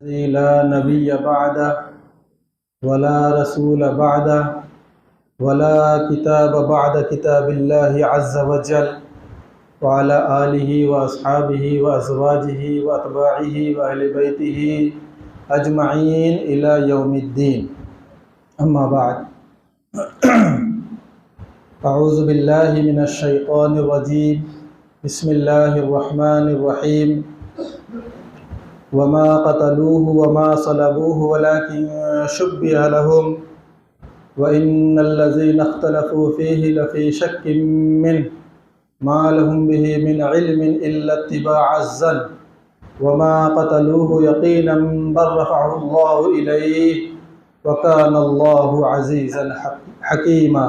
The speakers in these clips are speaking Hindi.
ला नबी बअदा वला रसूल बअदा वला किताब बअद किताबिल्लाहि अज़्ज़ व जल व अला आलिहि व अस्हाबिहि व अज़वाजिहि व अतबाइहि व अहले बैतिहि अजमईन इला यौमिद्दीन। अम्मा बाद। अऊज़ु बिल्लाहि मिनश शैतानिर रजीम। बिस्मिल्लाहिर रहमानिर रहीम। वमा क़तलूहु वमा सलबूहु वलाकिन शुब्बिह लहुम व इन्नल्लज़ीना इख्तलफ़ू फ़ीहि लफ़ी शक्किन मिन्हु मा लहुम बिही मिन इल्मिन इल्ला इत्तिबाअज़्ज़न्न वमा क़तलूहु यक़ीनन बल रफ़अहुल्लाहु इलैहि व कानल्लाहु अज़ीज़न हकीमा।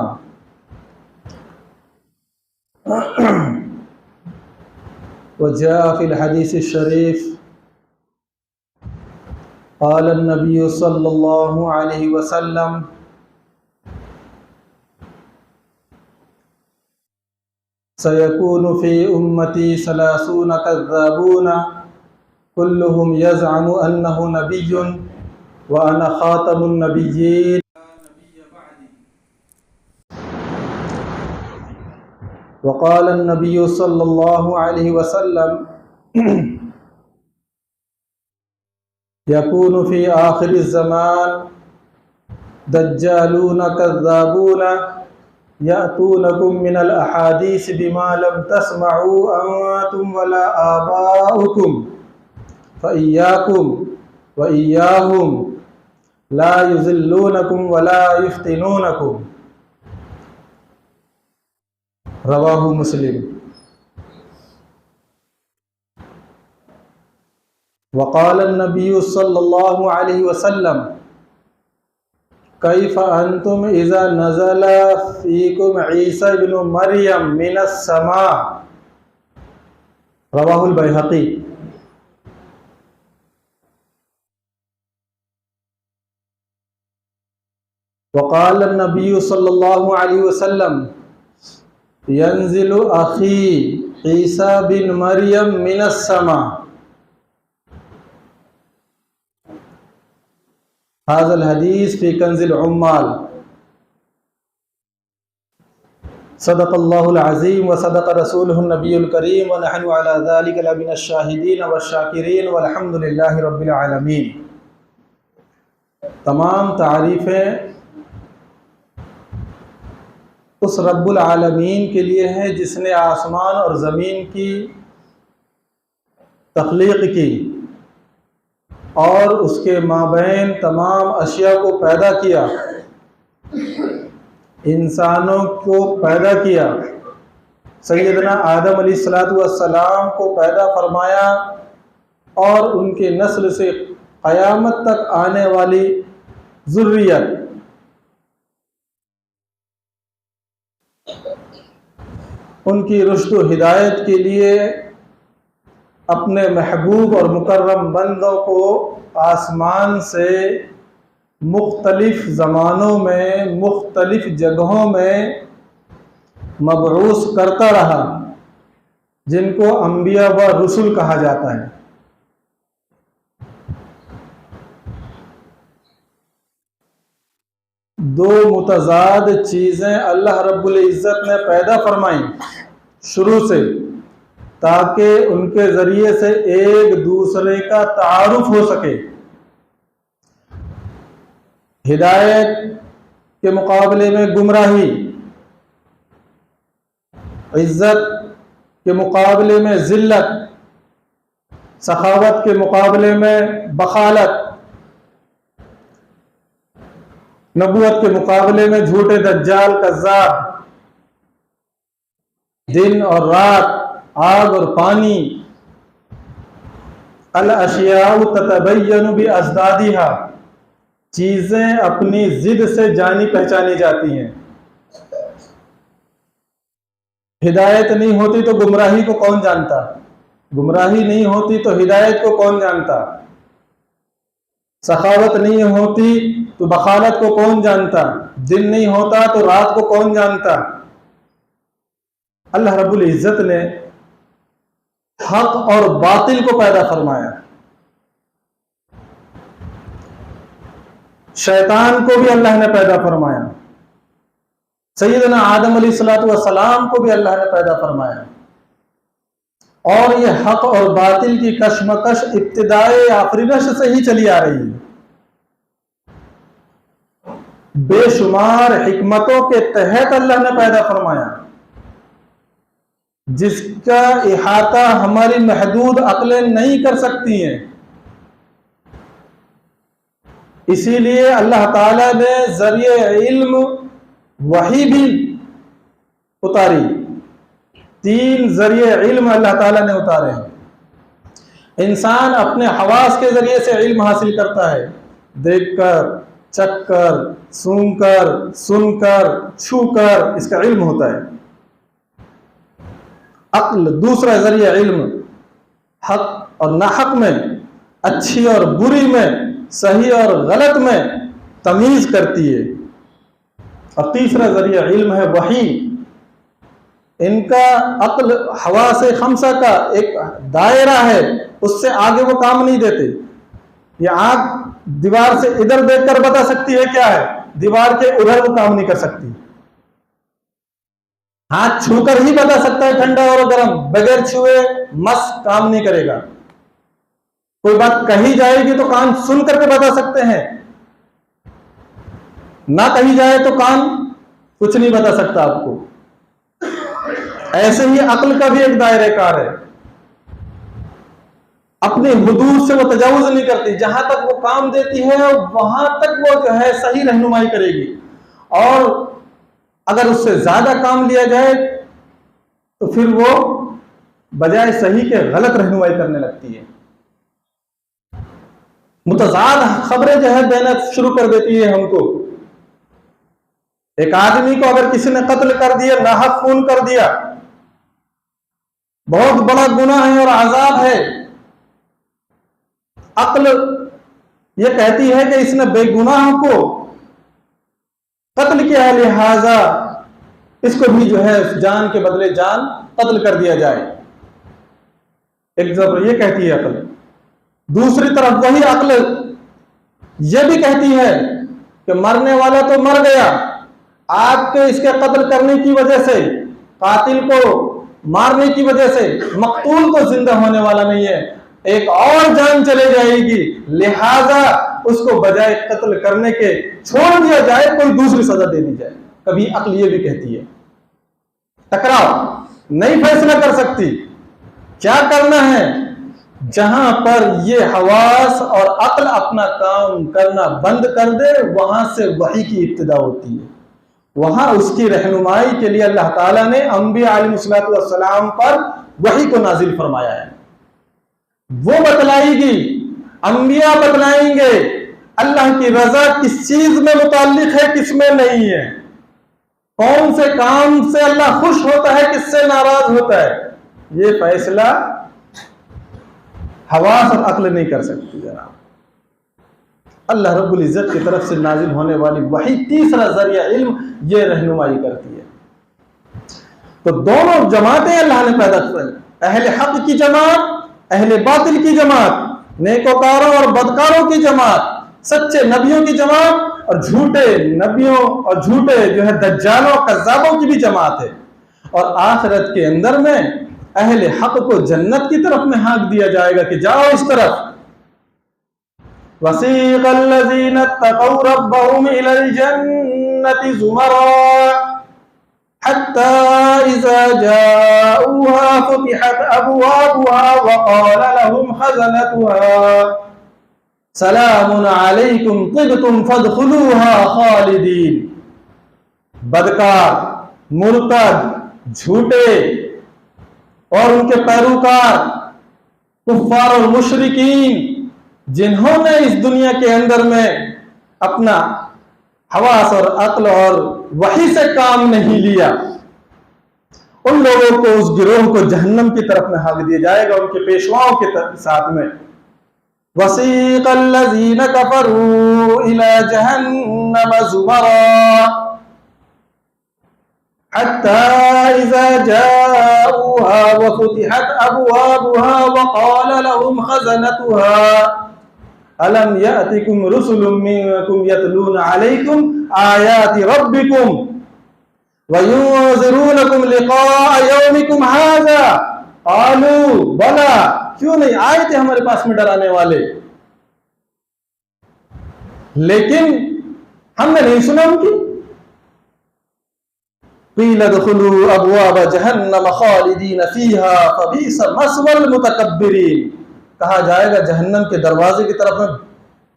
वजाअ फ़िल हदीसिश शरीफ क़ाल नबी सल्लल्लाहु अलैहि वसल्लम सयकूनु फ़ी उम्मती सलासून कज़्ज़ाबून कुल्लुहुम यज़अमु अन्नहु नबिय्युन व अना ख़ातमुन नबिय्यीन व क़ाल नबी सल्लल्लाहु अलैहि वसल्लम यकूनु फ़ी आखिरिज़ ज़मान दज्जालून कज़्ज़ाबून यातूनकुम मिनल अहादीस बिमा लम तस्मऊ अंतुम वला आबाउकुम फ़इय्याकुम व इय्याहुम ला युज़िल्लूनकुम वला युफ्तिनूनकुम। रवाहु मुस्लिम। वक़ाल नबी सल्लल्लाहु अलैहि वसल्लम कैफ़ अंतुम इज़ा नज़ला फ़ीकुम ईसा इब्नु मरियम मिनस समा। रवाहुल बैहक़ी। वक़ाल नबी सल्लल्लाहु अलैहि वसल्लम यंज़िलु अख़ी ईसा बिन मरियम मिनस समा। हाज़ल हदीस फ़ी कंज़िल उम्माल। सदक़ल्लाहुल अज़ीम व सदक़ रसूलुहुन नबियुल करीम व नहनु अला ज़ालिका लमिनश शाहिदीन व शाकिरीन वल्हम्दुलिल्लाहि रब्बिल आलमीन। तमाम तारीफ़ें उस रब्बुल आलमीन के लिए है जिसने आसमान और ज़मीन की तख्लीक़ की और उसके माबैन तमाम अशिया को पैदा किया, इंसानों को पैदा किया, सैयदना आदम अलैहिस्सलातु वस्सलाम को पैदा फरमाया और उनके नस्ल से क़यामत तक आने वाली ज़ुर्रियत उनकी रुश्द व हिदायत के लिए अपने महबूब और मुकर्रम बंदों को आसमान से मुख्तलिफ ज़मानों में मुख्तलिफ जगहों में मबऊस करता रहा, जिनको अंबिया व रुसुल कहा जाता है। दो मुतज़ाद चीज़ें अल्लाह रब्बुल इज़्ज़त ने पैदा फरमाई शुरू से, ताकि उनके ज़रिए से एक दूसरे का तारुफ हो सके। हिदायत के मुकाबले में गुमराही, इज़्ज़त के मुकाबले में ज़िल्लत, सखावत के मुकाबले में बखालत, नबूवत के मुकाबले में झूठे दज्जाल कज़्ज़ाब, दिन और रात, आग और पानी। अल अशियाउ ततबय्यनु बि अज़दादिहा, चीज़ें अपनी ज़िद से जानी पहचानी जाती हैं। हिदायत नहीं होती तो गुमराही को कौन जानता, गुमराही नहीं होती तो हिदायत को कौन जानता, सखावत नहीं होती तो बखालत को कौन जानता, दिन नहीं होता तो रात को कौन जानता। अल्लाह रब्बुल इज़्ज़त ने हक और बातिल को पैदा फरमाया। शैतान को भी अल्लाह ने पैदा फरमाया, सैयदना आदम अलैहिस्सलाम को भी अल्लाह ने पैदा फरमाया। और ये हक और बातिल की कशमकश इब्तिदाए आफरीनश से ही चली आ रही है। बेशुमार हिकमतों के तहत अल्लाह ने पैदा फरमाया, जिसका इहाता हमारी महदूद अक्लें नहीं कर सकती हैं। इसीलिए अल्लाह ताला ने जरिए इल्म वही भी उतारी। 3 जरिए इल्म अल्लाह ताला ने उतारे हैं। इंसान अपने हवास के जरिए से इल्म हासिल करता है, देखकर, चखकर, सूंघकर, सुनकर, छूकर, इसका इल्म होता है। अक्ल दूसरा जरिया इल्म, हक और नाहक में, अच्छी और बुरी में, सही और गलत में तमीज करती है। और तीसरा जरिया इल्म है वही। इनका अक्ल हवा से खमसा का एक दायरा है, उससे आगे वो काम नहीं देते। ये आंख दीवार से इधर देखकर बता सकती है क्या है, दीवार के उधर वो काम नहीं कर सकती। हाथ छूकर ही बता सकता है ठंडा और गर्म, बगैर छुए मस काम नहीं करेगा। कोई बात कही जाएगी तो कान सुन करके बता सकते हैं, ना कही जाए तो कान कुछ नहीं बता सकता आपको। ऐसे ही अक्ल का भी एक दायरेकार है, अपने हुदूद से वो तजावुज नहीं करती। जहां तक वो काम देती है वहां तक वो जो है सही रहनुमाई करेगी, और अगर उससे ज्यादा काम लिया जाए तो फिर वो बजाय सही के गलत रहनुमाई करने लगती है। मुतजाद खबरें जो है देना शुरू कर देती है हमको। एक आदमी को अगर किसी ने कत्ल कर दिया, नाहक खून कर दिया, बहुत बड़ा गुनाह है और आजाब है। अक्ल ये कहती है कि इसने बेगुनाह को कत्ल किया, लिहाजा इसको भी जो है जान के बदले जान कत्ल कर दिया जाए। एक जब ये कहती है अक्ल। दूसरी तरफ वही अक्ल ये भी कहती है कि मरने वाला तो मर गया, आपके इसके कत्ल करने की वजह से, कातिल को मारने की वजह से मकतूल तो जिंदा होने वाला नहीं है, एक और जान चले जाएगी, लिहाजा उसको बजाय कत्ल करने के छोड़ दिया जाए, कोई दूसरी सजा दे दी जाए। कभी अक्ल ये भी कहती है। टकराव नहीं फैसला कर सकती क्या करना है। जहां पर ये हवास और अक्ल अपना काम करना बंद कर दे, वहां से वही की इब्तिदा होती है। वहां उसकी रहनुमाई के लिए अल्लाह ताला ने अंबिया अलैहिस्सलातु वस्सलाम पर वही को नाजिल फरमाया है। वो बतलाएगी, अंबिया बतलाएंगे अल्लाह की रजा किस चीज में मुताल्लिक है, किसमें नहीं है, कौन से काम से अल्लाह खुश होता है, किससे नाराज होता है। ये फैसला हवास और अक्ल नहीं कर सकती। जनाब अल्लाह रब्बुल इज्जत की तरफ से नाजिल होने वाली वही तीसरा जरिया इल्म ये रहनुमाई करती है। तो दोनों जमातें अल्लाह ने पैदा की, अहले हक की जमात, अहले बातिल की जमात, नेकोकारों और बदकारों की जमात, सच्चे नबियों की जमात और झूठे नबियों और झूठे जो है दज्जालों कज़्ज़ाबों की भी जमात है। और आखिरत के अंदर में अहले हक को जन्नत की तरफ में हाँक दिया जाएगा कि जाओ इस तरफ। वसीक़ल्लज़ीना तक़ौ रब्बहुम इलल जन्नति ज़ुमरा हत्ता इज़ा जाऊहा फुतिहत अबवाबुहा व क़ाला लहुम ख़ज़नतुहा सलामुन अलैकुम तिबतुम फदखुलूहा खालिदीन। बदकार, मुर्तद, झूठे और उनके पैरोकार, कुफ्फार और मुशरिकीन, जिन्होंने इस दुनिया के अंदर में अपना हवास और अक्ल और वही से काम नहीं लिया, उन लोगों को, उस गिरोह को जहन्नम की तरफ में हाँक दिया जाएगा उनके पेशवाओं के साथ में। वसीक़ल्लज़ीना कफ़रू इला जहन्नम ज़ुमरा हत्ता इज़ा जाऊहा व फुतिहत अबवाबुहा व क़ाला लहुम ख़ज़नतुहा अलम यातिकुम रुसुलुम मिनकुम यतलूना अलैकुम आयाति रब्बिकुम व युनज़िरूनकुम लिक़ाअ यौमिकुम हाज़ा क़ालू बला, क्यों नहीं आए थे हमारे पास में डराने वाले, लेकिन हमने नहीं सुना उनकी। क़ील उदख़ुलू अबवाब जहन्नम ख़ालिदीन फ़ीहा फ़बीस मस्वल मुतकब्बिरीन, कहा जाएगा जहन्नम के दरवाजे की तरफ में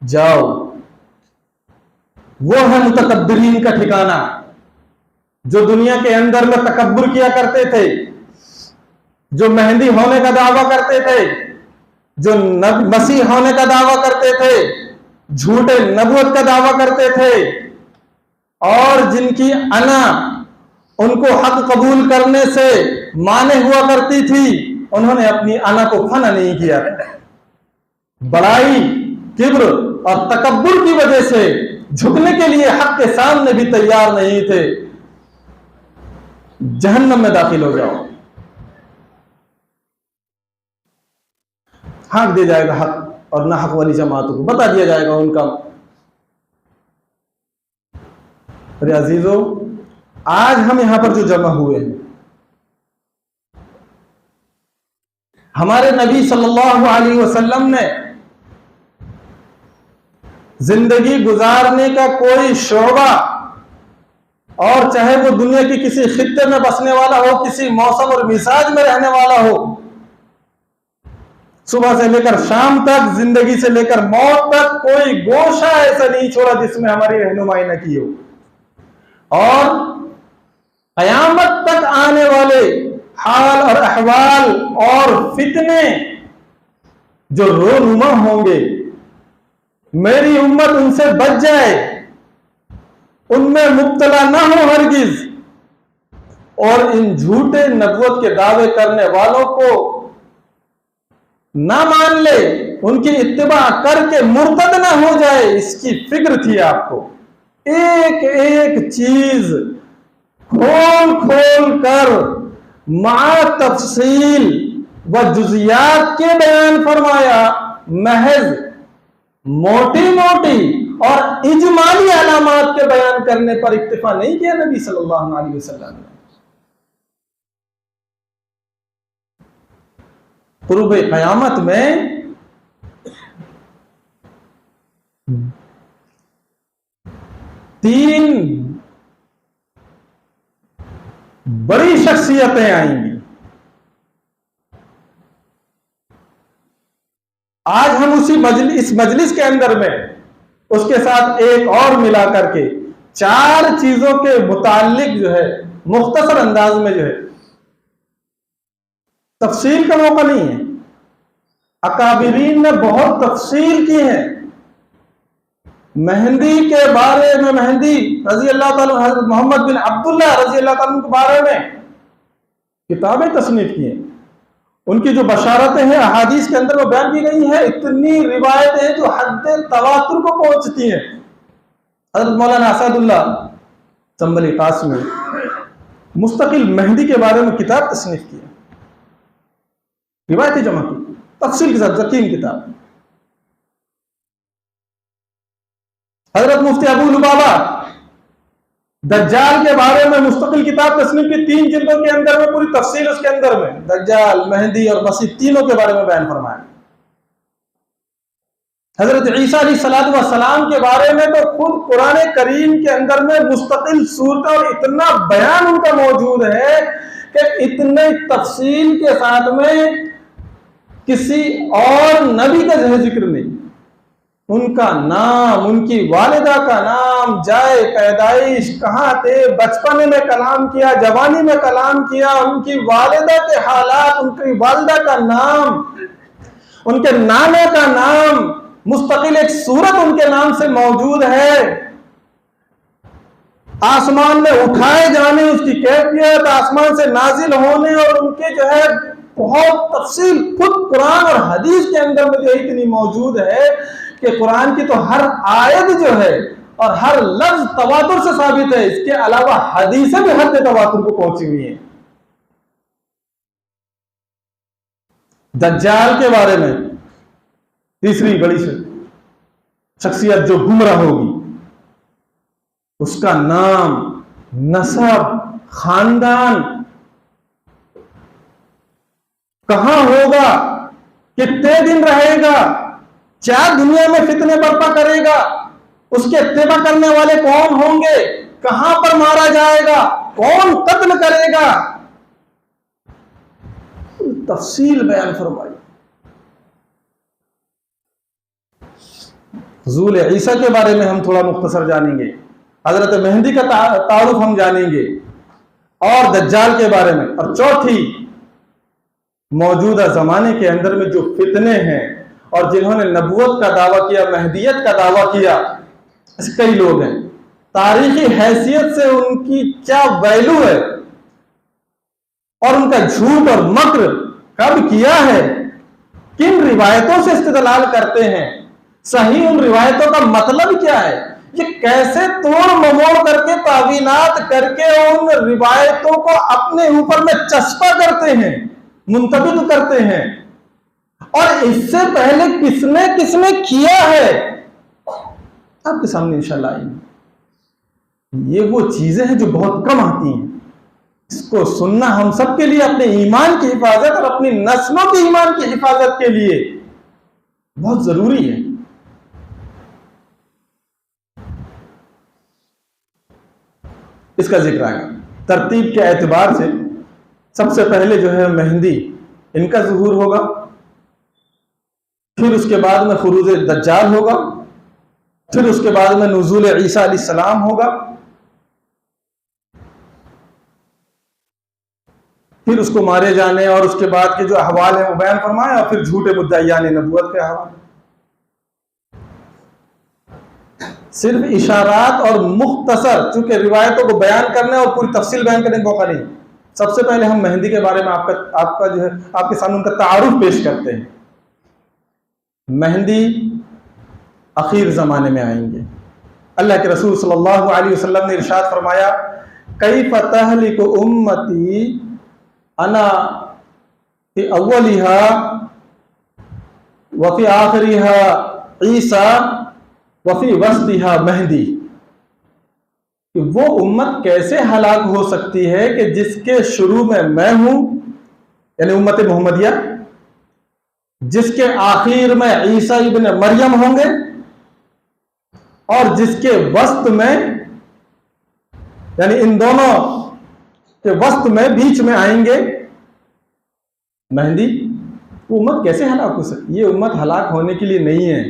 जाओ, वो है मुतकब्बिरीन का ठिकाना, जो दुनिया के अंदर में तकब्बुर किया करते थे, जो मेहंदी होने का दावा करते थे, जो मसीह होने का दावा करते थे, झूठे नबूवत का दावा करते थे, और जिनकी अना उनको हक कबूल करने से माने हुआ करती थी, उन्होंने अपनी अना को फना नहीं किया। बड़ाई, किब्र और तकब्बुर की वजह से झुकने के लिए हक के सामने भी तैयार नहीं थे। जहन्नम में दाखिल हो जाओ, हाँक दिया जाएगा हक और ना हक वाली जमातों को बता दिया जाएगा उनका। अरे अजीजों, आज हम यहां पर जो जमा हुए हैं, हमारे नबी सल्लल्लाहु अलैहि वसल्लम ने जिंदगी गुजारने का कोई शोबा, और चाहे वो दुनिया की किसी खित्ते में बसने वाला हो, किसी मौसम और मिजाज में रहने वाला हो, सुबह से लेकर शाम तक, जिंदगी से लेकर मौत तक, कोई गोशा ऐसा नहीं छोड़ा जिसमें हमारी रहनुमाई न की हो। और कयामत तक आने वाले हाल और अहवाल और फितने जो रोनुमा होंगे, मेरी उम्मत उनसे बच जाए, उनमें मुब्तला ना हो हरगिज, और इन झूठे नबूवत के दावे करने वालों को ना मान ले, उनकी इत्तिबा करके मुर्तद ना हो जाए, इसकी फिक्र थी आपको। एक एक चीज खोल खोल कर मा तफसील व जुजियात के बयान फरमाया। महज मोटी मोटी और इजमाली अलामात के बयान करने पर इक्तिफा नहीं किया नबी सल्लल्लाहु अलैहि वसल्लम ने। कुर्ब क़यामत में तीन बड़ी शख्सियतें आएंगी। आज हम इस मजलिस के अंदर में उसके साथ एक और मिला करके चार चीजों के मुताल्लिक जो है मुख्तसर अंदाज में जो है, तफसील का मौका नहीं है, अकाबिरीन ने बहुत तफसील की है। मेहंदी के बारे में, मेहंदी रजी अल्लाह ताला, हज़रत मोहम्मद बिन अब्दुल्लाह रजी अल्लाह ताला के बारे में किताबें तसनीफ की हैं। उनकी जो बशारतें हैं अहादीस के अंदर वो बयान की गई हैं। इतनी रिवायतें हैं जो हद्दे तवातुर को पहुंचती हैं। हज़रत मौलाना असदुल्लाह चंबली कासमी मुस्तकिल मेहंदी के बारे में किताब तसनीफ की है, रिवायतें जमा की तफसील के साथ, यकीन किताब। हजरत मुफ्ती अबू लुबाबा दज्जाल के बारे में मुस्तकिल किताब तस्नीफ की, 3 जिल्दों के अंदर में पूरी तफसील उसके अंदर में दज्जाल, मेहंदी और मसीह तीनों के बारे में बयान फरमाया। हजरत ईसा अलैहिस्सलातु वस्सलाम के बारे में तो खुद कुरान करीम के अंदर में मुस्तकिल सूरत और इतना बयान उनका मौजूद है कि इतने तफसील के साथ में किसी और नबी का जो जिक्र नहीं। उनका नाम, उनकी वालिदा का नाम, जाए पैदाइश, कहाँ थे, बचपने में कलाम किया, जवानी में कलाम किया, उनकी वालिदा के हालात, उनकी वालिदा का नाम, उनके नाना का नाम, मुस्तकिल एक सूरत उनके नाम से मौजूद है। आसमान में उठाए जाने उसकी कैफियत, आसमान से नाजिल होने और उनके जो है बहुत तफसील खुद कुरान और हदीस के अंदर में जो इतनी मौजूद है कि कुरान की तो हर आयत जो है और हर लफ्ज तवातुर से साबित है। इसके अलावा हदीसें भी हद तवातुर को पहुंची हुई हैं। दज्जाल के बारे में तीसरी बड़ी शख्सियत जो गुमराह होगी, उसका नाम, नसब, खानदान कहां होगा, कितने दिन रहेगा, क्या दुनिया में फितने बर्पा करेगा, उसके इत्तेबा करने वाले कौन होंगे, कहां पर मारा जाएगा, कौन कत्ल करेगा, तफसील बयान फरमाई। हुजूर ईसा के बारे में हम थोड़ा मुख्तसर जानेंगे, हजरत मेहंदी का तारुफ हम जानेंगे, और दज्जाल के बारे में। और चौथी, मौजूदा जमाने के अंदर में जो फितने हैं और जिन्होंने नबूवत का दावा किया, महदियत का दावा किया, ऐसे कई लोग हैं, तारीखी हैसियत से उनकी क्या वैल्यू है और उनका झूठ और मक्र कब किया है, किन रिवायतों से इस्तेदलाल करते हैं, सही उन रिवायतों का मतलब क्या है, ये कैसे तोड़ ममोड़ करके तावीलात करके उन रिवायतों को अपने ऊपर में चस्पा करते हैं, मुंतबिद करते हैं, और इससे पहले किसने किसने किया है आपके सामने इंशाल्लाह आएंगे। ये वो चीजें हैं जो बहुत कम आती हैं, इसको सुनना हम सबके लिए अपने ईमान की हिफाजत और अपनी नस्लों के ईमान की हिफाजत के लिए बहुत जरूरी है। इसका जिक्र आएगा तरतीब के एतबार से। सबसे पहले जो है मेहंदी, इनका ज़ुहूर होगा, फिर उसके बाद में खुरूज दज्जाल होगा, फिर उसके बाद में नुज़ूल ईसा अलैहिस्सलाम होगा, फिर उसको मारे जाने और उसके बाद के जो अहवाल है वो बयान फरमाए, और फिर झूठे मुद्दाइयान नबूवत के अहवाल। सिर्फ इशारात और मुख्तसर, चूंकि रिवायतों को बयान करने और पूरी तफसील बयान करने का मौका नहीं। सबसे पहले हम मेहंदी के बारे में आपका जो है आपके सामने उनका तारुफ पेश करते हैं। मेहंदी आखिर जमाने में आएंगे। अल्लाह के रसूल सल्लल्लाहु अलैहि वसल्लम ने इरशाद फरमाया, कैफ़ तहलिकु उम्मती अना फी अव्वलिहा व फी आखिरिहा ईसा व फी वस्तिहा मेहंदी, कि वो उम्मत कैसे हलाक हो सकती है कि जिसके शुरू में मैं हूं, यानी उम्मत मोहम्मदिया, जिसके आखिर में ईसा इब्न मरियम होंगे, और जिसके वस्त में, यानी इन दोनों के वस्त में बीच में आएंगे मेहंदी। वो उम्मत कैसे हलाक हो सकती है? ये उम्मत हलाक होने के लिए नहीं है,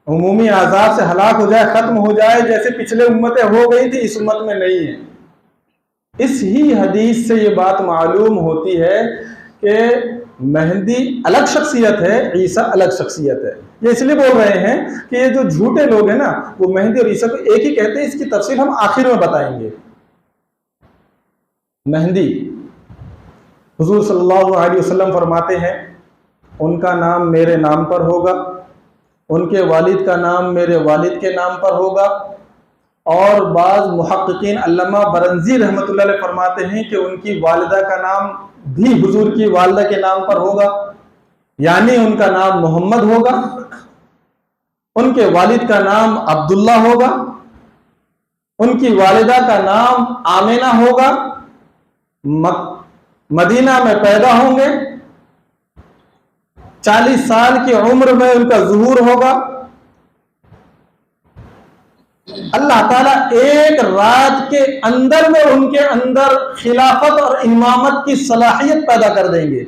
उमूमी आजाब से हलाक हो जाए, खत्म हो जाए जैसे पिछले उम्मतें हो गई थी, इस उम्मत में नहीं है। इस ही हदीस से ये बात मालूम होती है कि मेहंदी अलग शख्सियत है, ईसा अलग शख्सियत है। ये इसलिए बोल रहे हैं कि ये जो झूठे लोग हैं ना, वो मेहंदी और ईसा को एक ही कहते हैं। इसकी तफसील हम आखिर में बताएंगे। मेहंदी, हुजूर सल्लल्लाहु अलैहि वसल्लम फरमाते हैं, उनका नाम मेरे नाम पर होगा, उनके वालिद का नाम मेरे वालिद के नाम पर होगा, और बाज़ मुहक्किकीन अल्लामा बरंजी रहमतुल्लाह अलैह फरमाते हैं कि उनकी वालिदा का नाम भी हुजूर की वालिदा के नाम पर होगा, यानी उनका नाम मोहम्मद होगा, उनके वालिद का नाम अब्दुल्ला होगा, उनकी वालिदा का नाम आमिना होगा, मदीना में पैदा होंगे, 40 साल की उम्र में उनका ज़ुहूर होगा। अल्लाह ताला एक रात के अंदर में उनके अंदर खिलाफत और इमामत की सलाहियत पैदा कर देंगे।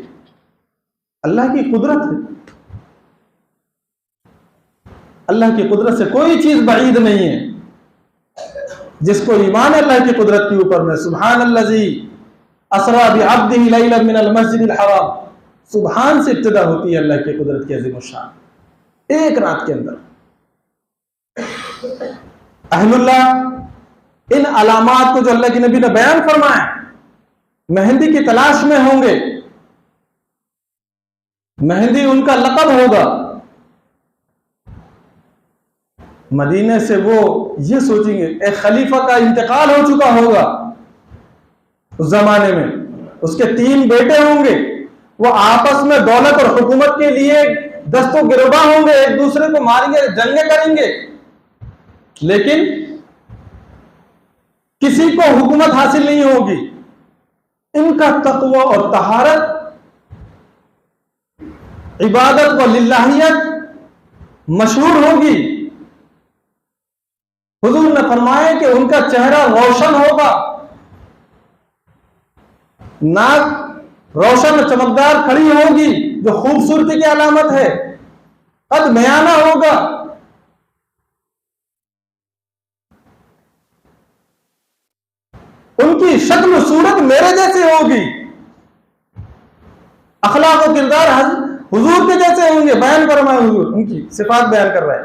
अल्लाह की कुदरत है, अल्लाह की कुदरत से कोई चीज बाईद नहीं है। जिसको ईमान अल्लाह की कुदरत के ऊपर में, सुभान अल्लज़ी असरा बिअब्दिही लैलन मिनल मस्जिदिल हराम, सुभान से इब्तिदा होती है अल्लाह की कुदरत की अज़ीम शान। एक रात के अंदर अहलुल्लाह इन अलामात को जो अल्लाह के नबी ने बयान फरमाया, मेहंदी की तलाश में होंगे। मेहंदी उनका लक़ब होगा। मदीने से वो ये सोचेंगे, एक खलीफा का इंतकाल हो चुका होगा उस जमाने में, उसके 3 बेटे होंगे, वो आपस में दौलत और हुकूमत के लिए दस्तों गिरबा होंगे, एक दूसरे को मारेंगे, जंगें करेंगे, लेकिन किसी को हुकूमत हासिल नहीं होगी। इनका तक़वा और तहारत, इबादत व लिल्लाहियत मशहूर होगी। हुजूर ने फरमाया कि उनका चेहरा रोशन होगा, नाक रोशन और चमकदार खड़ी होगी, जो खूबसूरती की अलामत है। कद बयाना होगा, उनकी शक्ल सूरत मेरे जैसी होगी, अखलाक और किरदार हुजूर के जैसे होंगे। बयान करवाए हुजूर, उनकी सिफात बयान करवाए।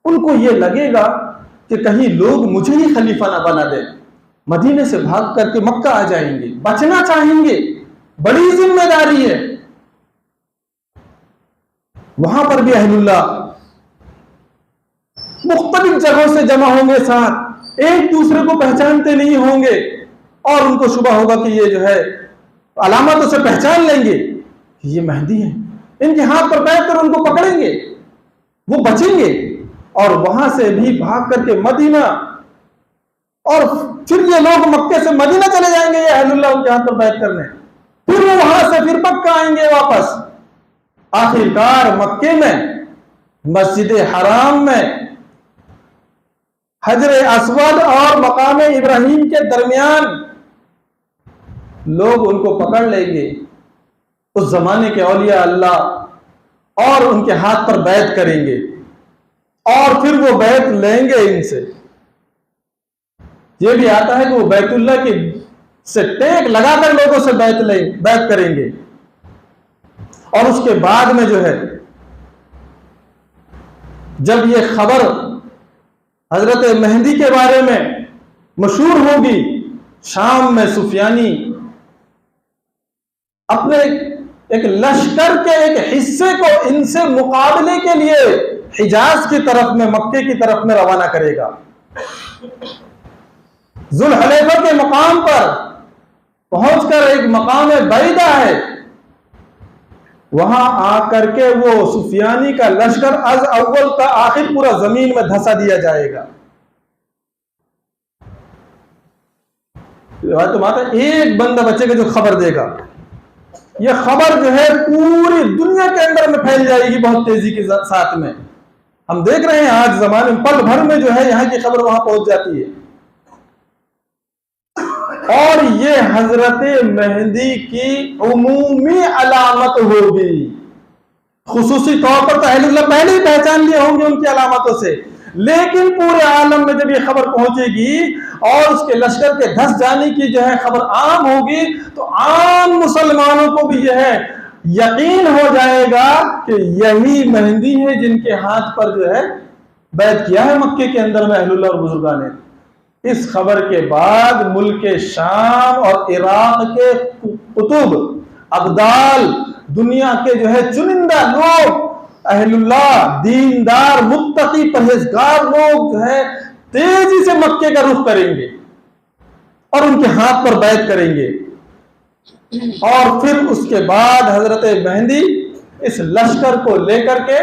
उनको ये लगेगा कि कहीं लोग मुझे ही खलीफा ना बना दे, मदीने से भाग करके मक्का आ जाएंगे, बचना चाहेंगे, बड़ी जिम्मेदारी है। वहां पर भी अहलुल्लाह मुख्तलिफ जगहों से जमा होंगे साथ, एक दूसरे को पहचानते नहीं होंगे, और उनको शुबा होगा कि ये जो है अलामतों से पहचान लेंगे कि ये मेहदी है, इनके हाथ पर बैठ कर उनको पकड़ेंगे, वो बचेंगे, और वहां से भी भाग करके मदीना, और फिर ये लोग मक्के से मदीना चले जाएंगे, ये अहलुल्लाह उनके हाथ पर बैठ करने, फिर वो वहां से फिर मक्का आएंगे वापस। आखिरकार मक्के में, मस्जिद हराम में, हजर अस्वद और मकाम इब्राहिम के दरमियान लोग उनको पकड़ लेंगे, उस जमाने के औलिया अल्लाह, और उनके हाथ पर बैत करेंगे, और फिर वो बैत लेंगे इनसे। ये भी आता है कि वो बैतुल्लाह की से टेक लगाकर लोगों से बैत करेंगे, और उसके बाद में जो है, जब ये खबर हजरत मेहदी के बारे में मशहूर होगी, शाम में सुफियानी अपने एक लश्कर के एक हिस्से को इनसे मुकाबले के लिए हिजाज की तरफ में, मक्के की तरफ में रवाना करेगा। जुल्हलैफा के मकाम पर पहुंचकर, एक मकाम बैदा है, वहां आकर के वो सुफियानी का लश्कर अज अव्वल का आखिर पूरा जमीन में धंसा दिया जाएगा। तो माता एक बंदा बचेगा जो खबर देगा, यह खबर जो है पूरी दुनिया के अंदर में फैल जाएगी बहुत तेजी के साथ में। हम देख रहे हैं आज जमाने में पल भर में जो है यहाँ की खबर वहां पहुंच जाती है, और ये हजरत मेहदी की उमूमी अलामत होगी। खुसूसी तौर पर तो अहलुल्लाह पहले ही पहचान लिए होंगे उनकी अलामतों से, लेकिन पूरे आलम में जब ये खबर पहुंचेगी और उसके लश्कर के धस जाने की जो है खबर आम होगी, तो आम मुसलमानों को भी यह है यकीन हो जाएगा कि यही मेहदी है जिनके हाथ पर जो है बैत किया है मक्के के अंदर में अहलुल्लाह और बुजुर्गान ने। इस खबर के बाद मुल्क शाम और इराक के कुतुब, अब्दाल, दुनिया के जो है चुनिंदा लोग, अहलुल्लाह, दीनदार, मुत्तकी, परहेजगार लोग जो है तेजी से मक्के का रुख करेंगे और उनके हाथ पर बैत करेंगे, और फिर उसके बाद हजरत मेहदी इस लश्कर को लेकर के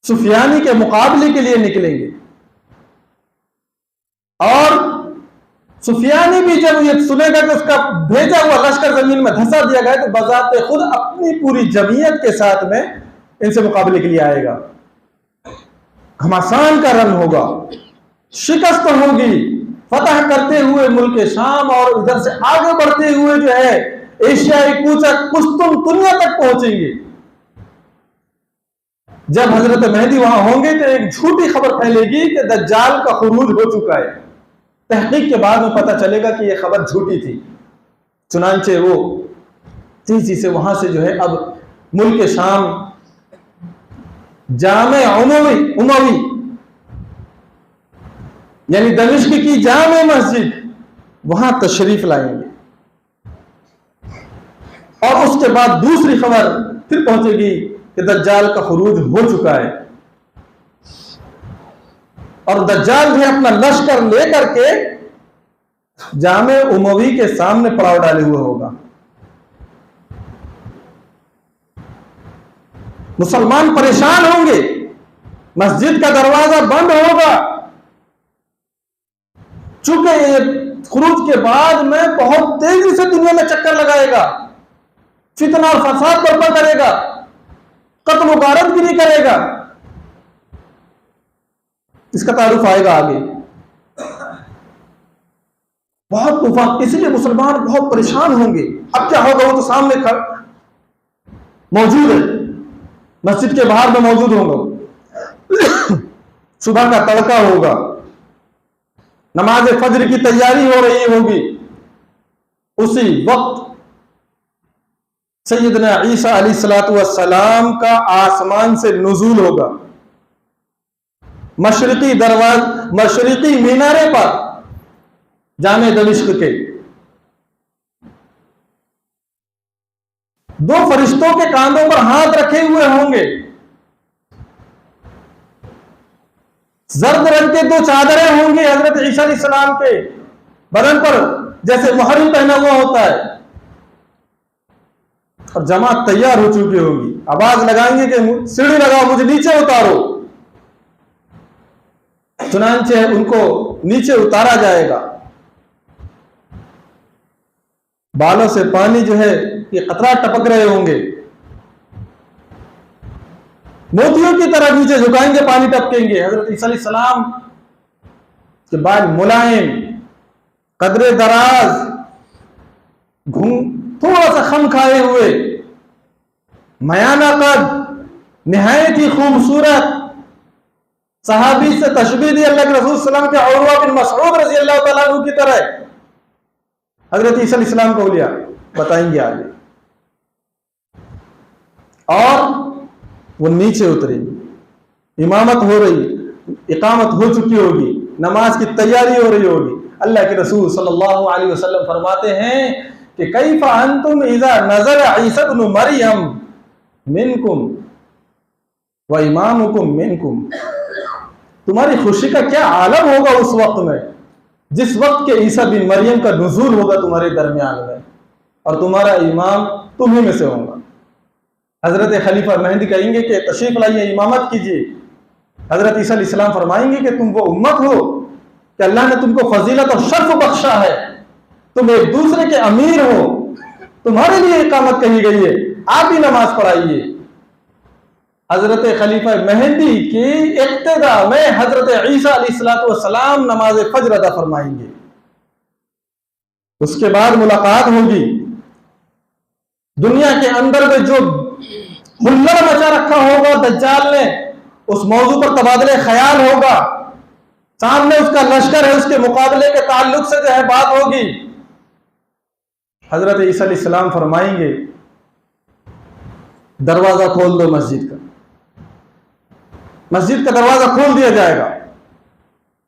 सुफियानी के मुकाबले के लिए निकलेंगे। और सुफियानी भी जब ये सुनेगा कि उसका भेजा हुआ लश्कर जमीन में धंसा दिया गया, तो बजाते खुद अपनी पूरी जमीयत के साथ में इनसे मुकाबले के लिए आएगा। घमासान का रन होगा, शिकस्त होगी, फतह करते हुए मुल्क शाम और उधर से आगे बढ़ते हुए जो है एशियाई कूचक पुश्तुन दुनिया तक पहुंचेंगे। जब हजरत मेहदी वहां होंगे तो एक झूठी खबर फैलेगी कि दज्जाल का खुरूज हो चुका है। तहकीक के बाद में पता चलेगा कि यह खबर झूठी थी। चुनांचे वो तेजी से वहां से जो है अब मुल्क शाम जामे उमवी यानी दमिश्क की जामे मस्जिद, वहां तशरीफ लाएंगे, और उसके बाद दूसरी खबर फिर पहुंचेगी कि दज्जाल का खुरूज हो चुका है, और दज्जाल भी अपना लश्कर लेकर के जामे उमवी के सामने पड़ाव डाले हुए होगा। मुसलमान परेशान होंगे, मस्जिद का दरवाजा बंद होगा। चूंकि खुरूज के बाद में बहुत तेजी से दुनिया में चक्कर लगाएगा, फितना और फसाद बर्पा करेगा, कत्ल गारतगिरी करेगा, इसका तारुफ आएगा आगे। बहुत तूफान, इसलिए मुसलमान बहुत परेशान होंगे। अब क्या होगा, वो तो सामने मौजूद है, मस्जिद के बाहर में मौजूद होगा। सुबह का तड़का होगा, नमाज फज्र की तैयारी हो रही होगी। उसी वक्त सैयदना ईसा अलैहिस्सलातु वस्सलाम का आसमान से नुज़ूल होगा। मशरिकी मीनारे पर जामे दमिश्क के दो फरिश्तों के कांधों पर हाथ रखे हुए होंगे। जर्द रंग के दो चादरें होंगी हजरत ईसा अलैहिस्सलाम के बदन पर, जैसे मुहर्रिम पहना हुआ होता है, और जमात तैयार हो चुकी होगी। आवाज लगाएंगे कि सीढ़ी लगाओ, मुझे नीचे उतारो। चुनांचे उनको नीचे उतारा जाएगा। बालों से पानी जो है ये कतरा टपक रहे होंगे, मोतियों की तरह नीचे झुकाएंगे, पानी टपकेंगे। हजरत ईसा अलैहिस्सलाम के बाल मुलायम, कदरे दराज, थोड़ा सा खम खाए हुए, मयाना कद, निहायत ही खूबसूरत। सहाबी से तशबीह दी अल्लाह के रसूल सल्लल्लाहु अलैहि वसल्लम के उर्वा बिन मसऊद रज़ी अल्लाह तआला अन्हु की तरह। हजरत ईसा अलैहिस्सलाम को लिया बताएंगे आगे। और वो नीचे उतरेंगे, इमामत हो रही, इकामत हो चुकी होगी, नमाज की तैयारी हो रही होगी। अल्लाह के रसूल सल्लल्लाहु अलैहि वसल्लम फरमाते हैं कि कैफा अंतुम इज़ा नज़र ईसा इब्न मरियम मिनकुम व इमामुकुम मिनकुम। तुम्हारी खुशी का क्या आलम होगा उस वक्त में, जिस वक्त के ईसा बिन मरियम का नुज़ूल होगा तुम्हारे दरमियान में, और तुम्हारा इमाम तुम्ही में से होगा। हजरत खलीफा मेहंदी कहेंगे कि तशरीफ लाइए, इमामत कीजिए। हजरत ईसा अलैहिस्सलाम फरमाएंगे कि तुम वो उम्मत हो कि अल्लाह ने तुमको फजीलत और शर्फ बख्शा है, तुम एक दूसरे के अमीर हो, तुम्हारे लिए इकामत कही गई है, आप ही नमाज पढ़ाइए। हजरत खलीफा मेहंदी की इक्तिदा में हजरत ईसा अलैहिस्सलाम नमाज फज्र अदा फरमाएंगे। उसके बाद मुलाकात होगी। दुनिया के अंदर में जो हुल्लड़ मचा रखा होगा दज्जाल ने, उस मौजू पर तबादले ख्याल होगा। सामने उसका लश्कर है, उसके मुकाबले के ताल्लुक से जो है बात होगी। हजरत ईसा अलैहिस्सलाम फरमाएंगे दरवाजा खोल दो मस्जिद का। मस्जिद का दरवाजा खोल दिया जाएगा।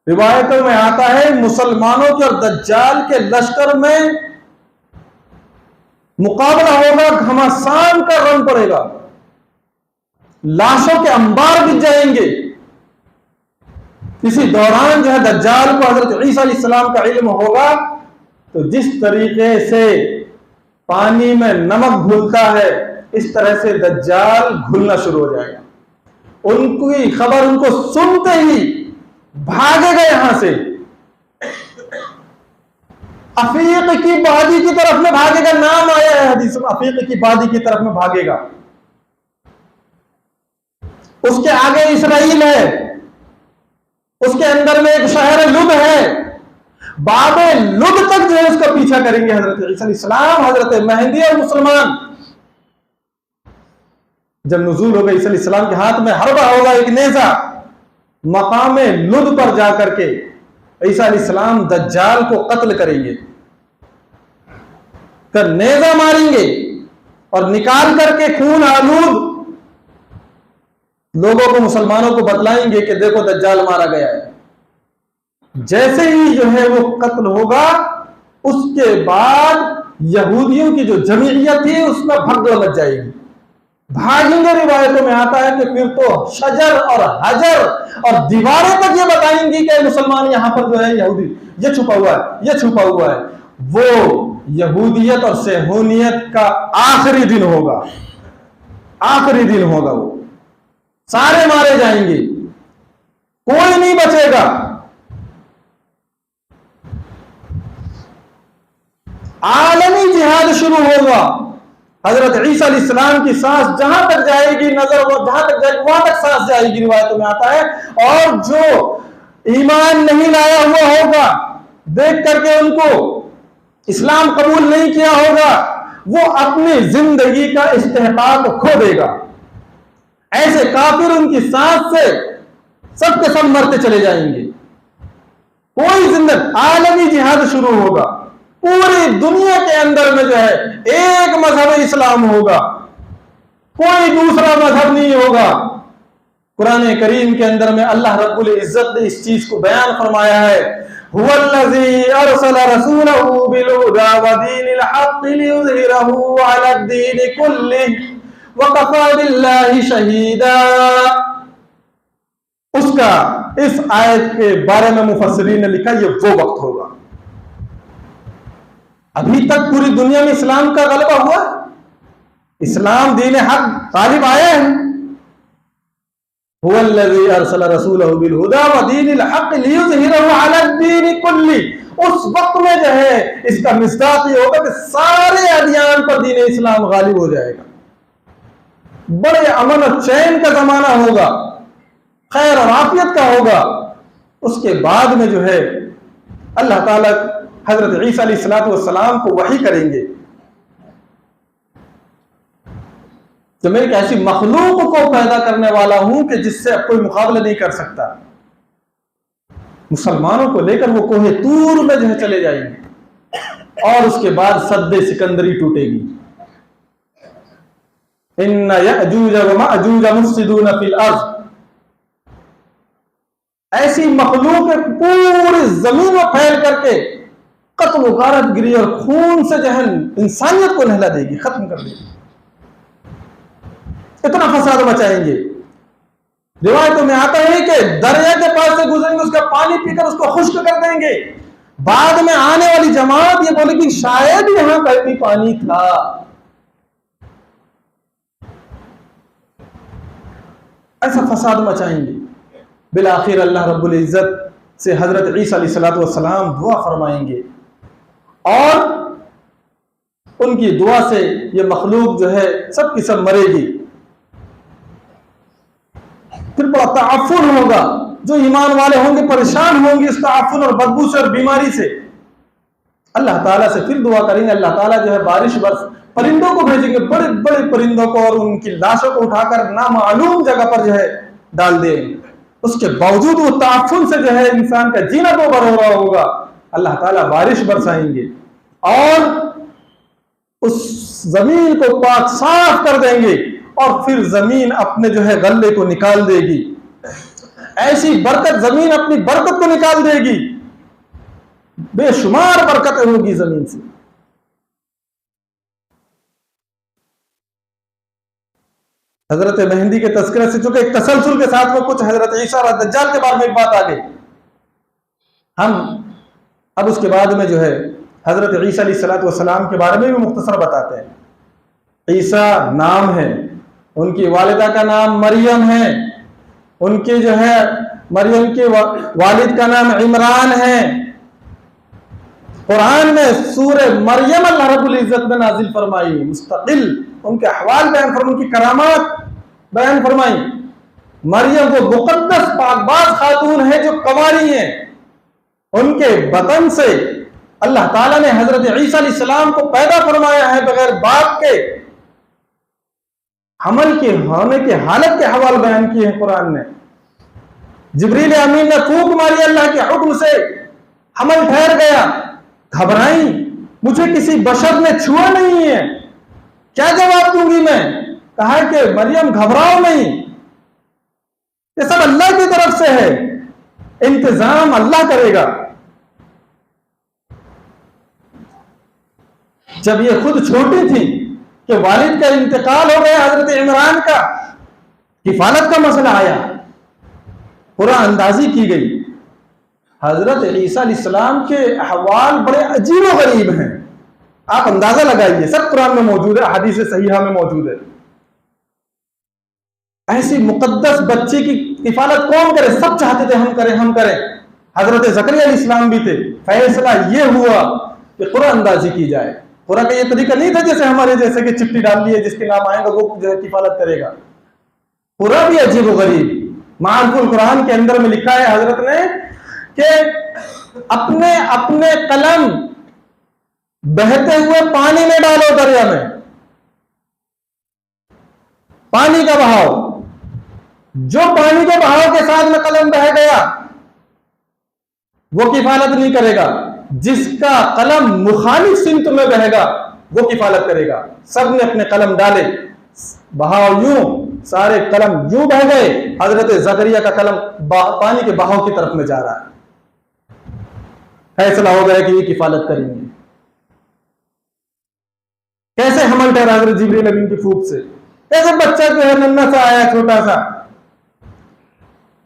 रिवायतों में आता है मुसलमानों के और दज्जाल के लश्कर में मुकाबला होगा, घमासान का रंग पड़ेगा, लाशों के अंबार बिछ जाएंगे। इसी दौरान जो है दज्जाल को हजरत ईसा अलैहिस्सलाम का इल्म होगा, तो जिस तरीके से पानी में नमक घुलता है, इस तरह से दज्जाल घुलना शुरू हो जाएगा। उनकी खबर उनको सुनते ही भागेगा यहां से, अफीक की वादी की तरफ में भागेगा। नाम आया है हदीस में, अफीक की वादी की तरफ में भागेगा। उसके आगे इसराइल है, उसके अंदर में एक शहर लुद है, बाबे लुद तक जो है उसका पीछा करेंगे हजरत ईसा अलैहिस्सलाम, हजरत मेहंदी और मुसलमान। जब नुज़ूल होगा, ईसा अलैहिस्सलाम के हाथ में हरबा होगा, एक नेजा, मकामे लुद पर जाकर के ईसा अलैहिस्सलाम दज्जाल को कत्ल करेंगे, कर नेजा मारेंगे और निकाल करके खून आलूद लोगों को, मुसलमानों को बतलाएंगे कि देखो दज्जाल मारा गया है। जैसे ही जो है वो कत्ल होगा, उसके बाद यहूदियों की जो जमीयत थी उसमें भगदड़ मच जाएगी, भागेंगे। रिवायतों में आता है कि फिर तो शजर और हजर और दीवारें तक ये बताएंगी कि मुसलमान यहां पर जो है यहूदी ये छुपा हुआ है, ये छुपा हुआ है। वो यहूदियत और सेहूनियत का आखिरी दिन होगा, आखिरी दिन होगा, वो सारे मारे जाएंगे, कोई नहीं बचेगा। आलमी जिहाद शुरू होगा। हजरत ईसा अलैहिस्सलाम की सांस जहां तक जाएगी, नजर वो जहां तक जाएगी वहां तक सांस जाएगी, रिवायतों में आता है। और जो ईमान नहीं लाया हुआ होगा, देख करके उनको इस्लाम कबूल नहीं किया होगा, वो अपनी जिंदगी का इस्तेहकाक खो देगा। ऐसे काफिर उनकी सांस से सबके सब मरते चले जाएंगे। कोई जिंदगी, आलमी जिहाद शुरू होगा। पूरी दुनिया के अंदर में जो है एक मजहब इस्लाम होगा, कोई दूसरा मजहब नहीं होगा। कुरान करीम के अंदर में अल्लाह रब्बुल इज्जत ने इस चीज को बयान फरमाया है, हुवल्लज़ी अरसला रसूलहु बिल हुदा व दीनिल हक़्क़ लियुज़हिरहु अलद्दीनि कुल्लिहि व कफ़ा बिल्लाहि शहीदा। उसका इस आयत के बारे में मुफस्सिरीन ने लिखा, ये वो वक्त होगा। अभी तक पूरी दुनिया में इस्लाम का गलबा हुआ, इस्लाम दीन हक गालिब आया है। हुवल्लज़ी अरसला रसूलहु बिल हुदा व दीनिल हक़्क़ लियुज़हिरहु अलद्दीनि कुल्ली। उस वक्त में जो है इसका मिस्दाक ये होगा कि सारे अदियान पर दीन इस्लाम गालिब हो जाएगा। बड़े अमन और चैन का जमाना होगा, खैर और आफियत का होगा। उसके बाद में जो है अल्लाह ताला हजरत ईसा अलैहिस्सलाम को वही करेंगे, तो मैं एक ऐसी मखलूक को पैदा करने वाला हूं कि जिससे अब कोई मुकाबला नहीं कर सकता। मुसलमानों को लेकर वो कोहे तूर में जो है चले जाएंगे और उसके बाद सद्दे सिकंदरी टूटेगी। इन्ना यअजूज व मअजूज मुफ्सिदून फिल अर्ज़। ऐसी मखलूक पूरी जमीन में फैल करके कत्ल गारतगिरी और खून से जो है इंसानियत को नहला देगी, खत्म कर देगी। इतना फसाद मचाएंगे। रिवायतों में आता है कि दरिया के पास से गुजरेंगे, उसका पानी पीकर उसको खुश्क कर देंगे। बाद में आने वाली जमात ये बोलेगी शायद यहां कहीं पानी था। ऐसा फसाद मचाएंगे। बिल आखिर अल्लाह रब्बुल इज्जत से हजरत ईसा अलैहिस्सलाम दुआ फरमाएंगे और उनकी दुआ से ये मखलूक जो है सब की सब मरेगी। फिर बड़ा ताफुन होगा, जो ईमान वाले होंगे परेशान होंगे इस ताफुन और बदबू से और बीमारी से। अल्लाह ताला से फिर दुआ करेंगे, अल्लाह ताला जो है बारिश बरस, परिंदों को भेजेंगे, बड़े बड़े परिंदों को, और उनकी लाशों को उठाकर नामालूम जगह पर जो है डाल देंगे। उसके बावजूद वो ताफुन से जो है इंसान का जीना तो बर हो रहा होगा, अल्लाह ताला बारिश बरसाएंगे और उस जमीन को पाक साफ कर देंगे और फिर जमीन अपने जो है गल्ले को निकाल देगी। ऐसी बरकत, जमीन अपनी बरकत को निकाल देगी, बेशुमार बरकतें होगी जमीन से। हजरत मेहंदी के तस्करे से चूंकि एक तसलसल के साथ में कुछ हजरत ईसा और दज्जाल के बारे में एक बात आ गई, हम अब उसके बाद में जो है हजरत ईसा अलैहिस्सलाम के बारे में भी मुख्तसर बताते हैं। ईसा नाम है, उनकी वालिदा का नाम मरियम है, उनके जो है मरियम के वालिद का नाम इमरान है। कुरान में सूरे मरियम अल्लाह रब्बुल इज्जत ने नाजिल फरमाई, मुस्तकिल उनके अहवाल बयान फरमाई, उनकी करामात बयान फरमाई। मरियम वो मुकद्दस पाकबाज खातून है जो कंवारी है, उनके बतन से अल्लाह ताला ने हजरत ईसा अलैहिस्सलाम को पैदा फरमाया है बगैर बाप के। हमल के होने के हालत के हवाले बयान किए हैं कुरान ने। जिब्रील अमीन ने फूंक मारी अल्लाह के हुक्म से, हमल ठहर गया, घबराई, मुझे किसी बशर ने छुआ नहीं है, क्या जवाब दूंगी मैं? कहा कि मरियम घबराओ नहीं, ये सब अल्लाह की तरफ से है, इंतजाम अल्लाह करेगा। जब ये खुद छोटी थी कि वालिद का इंतकाल हो गया, हजरत इमरान का हिफालत का मसला आया, पूरा अंदाजी की गई। हजरत ईसा अलैहिस्सलाम के अहवाल बड़े अजीब व गरीब हैं, आप अंदाजा लगाइए, सब कुरान में मौजूद है, हदीस सहीहा में मौजूद है। ऐसी मुकद्दस बच्ची की किफालत कौन करे? सब चाहते थे हम करें हम करें। हजरत ज़करिया अलैहिस्सलाम भी थे। फैसला ये हुआ कि कुरान अंदाजी की जाए। कुरान का ये तरीका नहीं था जैसे हमारे जैसे कि चिट्ठी डाल लिए जिसके नाम आएगा वो जो है किफालत करेगा। पूरा भी अजीब व गरीब। मारुल कुरान के अंदर में लिखा है हजरत ने कि अपने अपने कलम बहते हुए पानी में डालो, दरिया में। पानी का बहाव, जो पानी के बहाव के साथ में कलम बह गया वो किफालत नहीं करेगा। जिसका कलम मुखालिफ सिमत में बहेगा वो किफालत करेगा। सब ने अपने कलम डाले, बहाव यूं, सारे कलम यूं बह गए। हजरत ज़करिया का कलम पानी के बहाव की तरफ में जा रहा है। फैसला हो गया कि ये किफालत करेंगे। कैसे हमल ठहरा हजरत जिब्रील अमीन की फूंक से। ऐसे बच्चा जो है नन्हा सा आया, छोटा सा,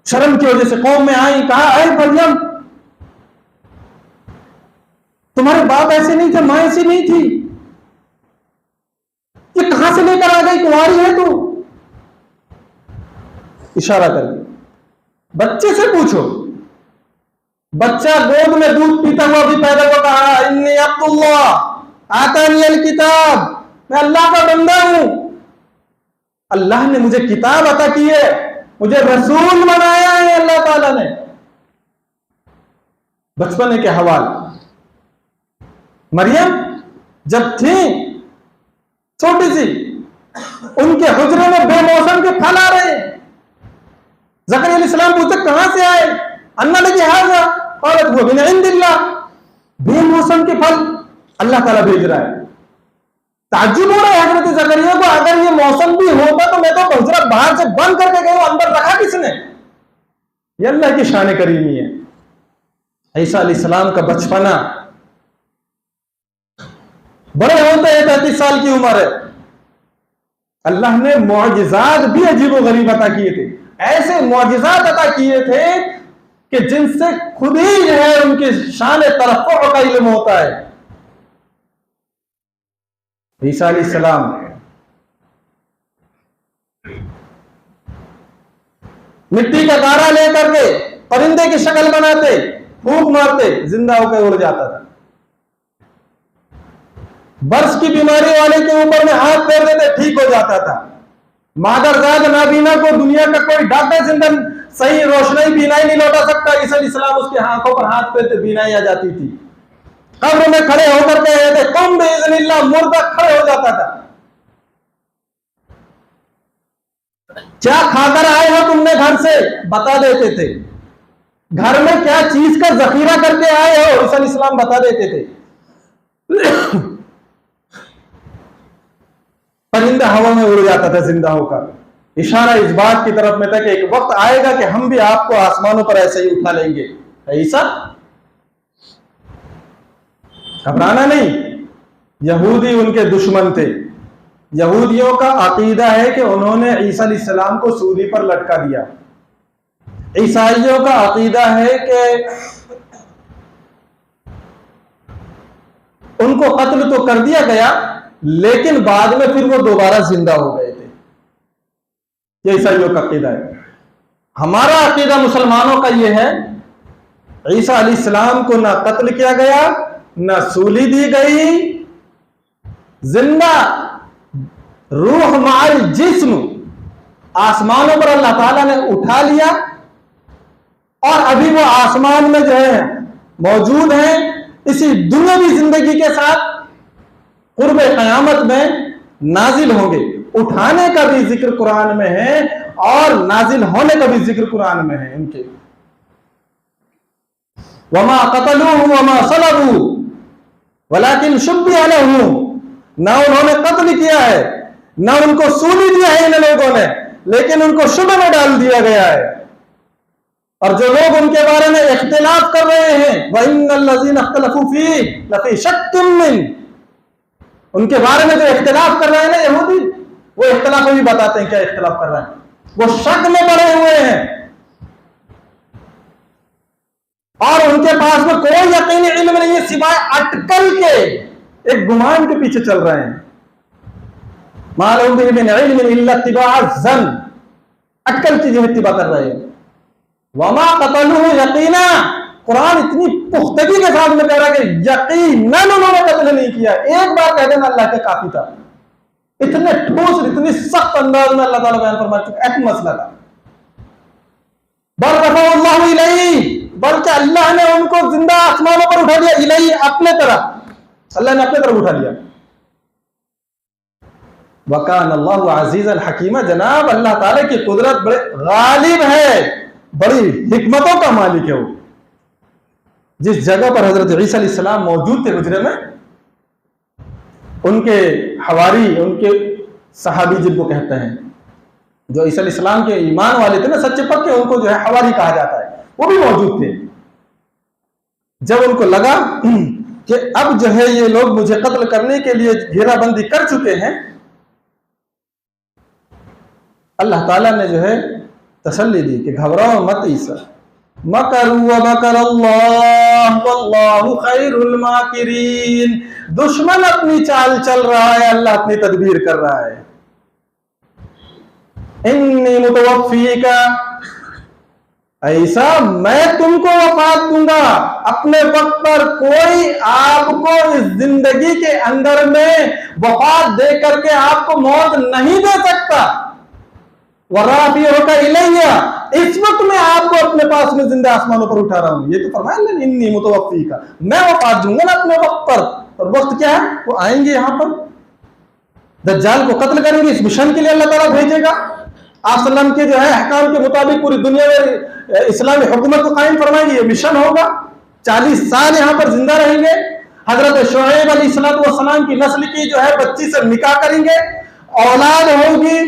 शर्म की वजह से कौम में आई, कहा अरे मरियम तुम्हारे बाप ऐसे नहीं थे, मां ऐसी नहीं थी, ये कहां से लेकर आ गई, कुंवारी है तू? इशारा करके बच्चे से पूछो। बच्चा गोद में दूध पीता हुआ भी पैदा हुआ, कहा इन्नी अब्दुल्लाह आतानी अल किताब, मैं अल्लाह का बंदा हूं, अल्लाह ने मुझे किताब अता की है, मुझे रसूल बनाया है अल्लाह ताला ने। बचपने के हवाले। मरियम जब थी छोटी सी, उनके हुजरे में बेमौसम के फल आ रहे। ज़करिया अलैहिस्सलाम पूछते कहां से आए? अन्ना लगी हाजा औरत वो बिन इंदिल्लाह, बेमौसम के फल अल्लाह ताला भेज रहा है। ताज्जुब हो रहा है हजरत ज़करिया को, अगर ये मौसम भी होता तो मैं तो हुजरा बाहर से बंद करके गया, अंदर रखा किसने? ये अल्लाह की शान करीमी है। ईसा अलैहिस्सलाम का बचपना, बड़े होते हैं 35 साल की उम्र है, अल्लाह ने मुआजिजात भी अजीब व गरीब अता किए थे। ऐसे मुआजिजात अता किए थे कि जिनसे खुद ही जो है उनकी शान तरफ़्फ़ु का इल्म होता है। ईसा अलैहिस्सलाम मिट्टी का गारा लेकर के परिंदे की शक्ल बनाते, फूंक मारते, जिंदा होकर उड़ जाता था। बर्स की बीमारी वाले के ऊपर में हाथ फेर देते, ठीक हो जाता था। मादरजाद नाबीना को दुनिया का कोई डॉक्टर जिंदा सही रोशनी बीनाई नहीं लौटा सकता। ईसा अलैहिस्सलाम उसके आंखों पर हाथ फेरते, बीनाई आ जाती थी। कब्र में खड़े होकर के कहते तुम बिइज़्निल्लाह, मुर्दा खड़े हो जाता था। क्या खाकर आए हो तुमने घर से, बता देते थे। घर में क्या चीज का जखीरा करके आए हो, ईसा अलैहिस्सलाम बता देते थे। परिंदा हवा में उड़ जाता था जिंदा होकर। इशारा इस बात की तरफ में था कि एक वक्त आएगा कि हम भी आपको आसमानों पर ऐसे ही उठा लेंगे। ईसा घबराना नहीं। यहूदी उनके दुश्मन थे। यहूदियों का अकीदा है कि उन्होंने ईसा अलैहिस्सलाम को सूली पर लटका दिया। ईसाइयों का अकीदा है कि उनको कत्ल तो कर दिया गया, लेकिन बाद में फिर वो दोबारा जिंदा हो गए थे। ये ईसाइयों का अकीदा है। हमारा अकीदा मुसलमानों का ये है, ईसा अलैहिस्सलाम को ना कत्ल किया गया, ना सूली दी गई, जिंदा रूह माल जिस्म आसमानों पर अल्लाह ताला ने उठा लिया और अभी वो आसमान में जो है मौजूद है। इसी दुनियावी जिंदगी के साथ कुर्ब क़यामत में नाजिल होंगे। उठाने का भी जिक्र कुरान में है और नाजिल होने का भी जिक्र कुरान में है इनके। वमा क़तलूहु वमा सलबू वलाकिन शुब्बिह लहू, ना उन्होंने कत्ल किया है ना उनको सूली दिया है इन लोगों ने, लेकिन उनको शुभ में डाल दिया गया है। और जो लोग उनके बारे में इख्तिलाफ कर रहे हैं, वइन्नल्लज़ीना इख्तलफ़ू फ़ीहि लफ़ी शक्किन मिन, उनके बारे में जो इख्तिलाफ कर रहे हैं ना यहूदी, वो इख्तिलाफ भी बताते हैं क्या इख्तिलाफ कर रहे हैं। वो शक में पड़े हुए हैं और उनके पास में कोई यकीनी इल्म नहीं है सिवाय अटकल के, एक गुमान के पीछे चल रहे हैं। मालूम बिन इल्म इल्ला इत्तिबाअ ज़न्न, अटकल की जो इत्तिबा कर रहे हैं। वमा कतलुहु यकीना, कुरान इतनी पुख्तगी के साथ में कह रहा है कि यकीनन उन्होंने कत्ल नहीं किया। एक बार कह देना अल्लाह के काफी था। इतने ठोस, इतनी सख्त अंदाज में अल्लाह ताला बयान फरमा चुका। एक मसला था, बरफ़अल्लाहु इलैहि, बल्कि अल्लाह ने उनको जिंदा आसमानों पर उठा दिया। इलैहि, अपने तरफ, अल्लाह ने अपने तरफ उठा लिया। वकान अल्लाहु अज़ीज़न हकीमा, जनाब अल्लाह ताला की कुदरत बड़े गालिब है, बड़ी हिकमतों का मालिक है। वो जिस जगह पर हजरत ईसा अलैहिस्सलाम मौजूद थे हुजरे में, उनके हवारी, उनके सहाबी जिनको कहते हैं, जो ईसा अलैहिस्सलाम के ईमान वाले थे ना, सच्चे पक्के, उनको जो है हवारी कहा जाता है, वो भी मौजूद थे। जब उनको लगा कि अब जो है ये लोग मुझे कत्ल करने के लिए घेराबंदी कर चुके हैं, अल्लाह ताला ने जो है तसल्ली दी कि घबराओ मत ईसा, मकरू व मकरल्लाह वल्लाहु खैरुल माकिरीन। दुश्मन अपनी चाल चल रहा है, अल्लाह अपनी तदबीर कर रहा है। इन्नी मुतवफ्फीका, ऐसा मैं तुमको वफात दूंगा अपने वक्त पर। कोई आपको इस जिंदगी के अंदर में वफात दे करके आपको मौत नहीं दे सकता। वराफियुका इलैया, इस वक्त मैं आपको अपने पास में जिंदा आसमानों पर उठा रहा हूं। ये तो फरमाया ना, इन्नी मुतवफ्फीका, मैं वफात दूंगा ना अपने वक्त पर। और वक्त क्या है, वो आएंगे यहां पर, दज्जाल को कत्ल करेंगे। इस मिशन के लिए अल्लाह ताला भेजेगा। आप सल्लम के जो है अहकाम के मुताबिक पूरी दुनिया में इस्लामी हुकूमत को कायम फरमाएंगे। ये मिशन होगा, 40 साल यहां पर जिंदा रहेंगे। हजरत शुएब अलैहिस्सलाम की नस्ल की जो है बच्ची से निकाह करेंगे, औलाद होगी।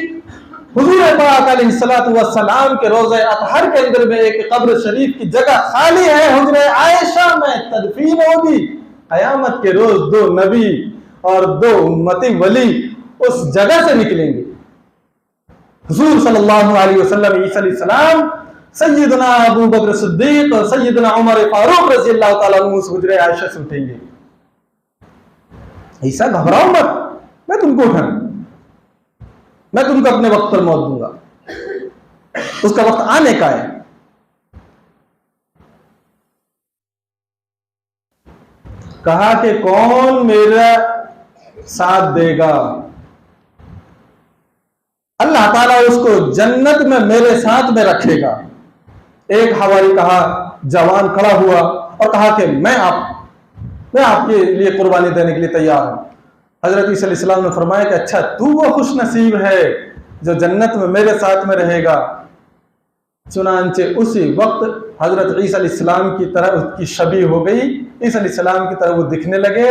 हुजूर पाक अलैहिस्सलाम के रोज़े अतहर के अंदर में एक कब्र शरीफ की जगह खाली है, हुजरे आयशा में तदफीन होगी। कयामत के रोज 2 नबी और 2 उम्मती वली उस जगह से निकलेंगे। हुजूर सल्लल्लाहु अलैहि वसल्लम, ईसा अलैहिस्सलाम, सय्यदना अबू बकर सिद्दीक और सय्यदना उमर फारूक रज़ियल्लाहु ताला अन्हु उस हुजरे आयशा से उठेंगे। ईसा घबराओ मत, मैं तुमको उठाऊं, मैं तुमको अपने वक्त पर मौत दूंगा। उसका वक्त आने का है। कहा कि कौन मेरा साथ देगा, अल्लाह ताला उसको जन्नत में मेरे साथ में रखेगा। एक हवारी कहा, जवान खड़ा हुआ और कहा कि मैं आपके लिए कुर्बानी देने के लिए तैयार हूं। हजरत ईसा अलैहिस्सलाम ने फरमाया कि अच्छा, तू वो खुश नसीब है जो जन्नत में मेरे साथ में रहेगा। चुनांचे उसी वक्त हजरत ईसा अलैहिस्सलाम की तरह उसकी शबी हो गई, ईसा अलैहिस्सलाम की तरह वो दिखने लगे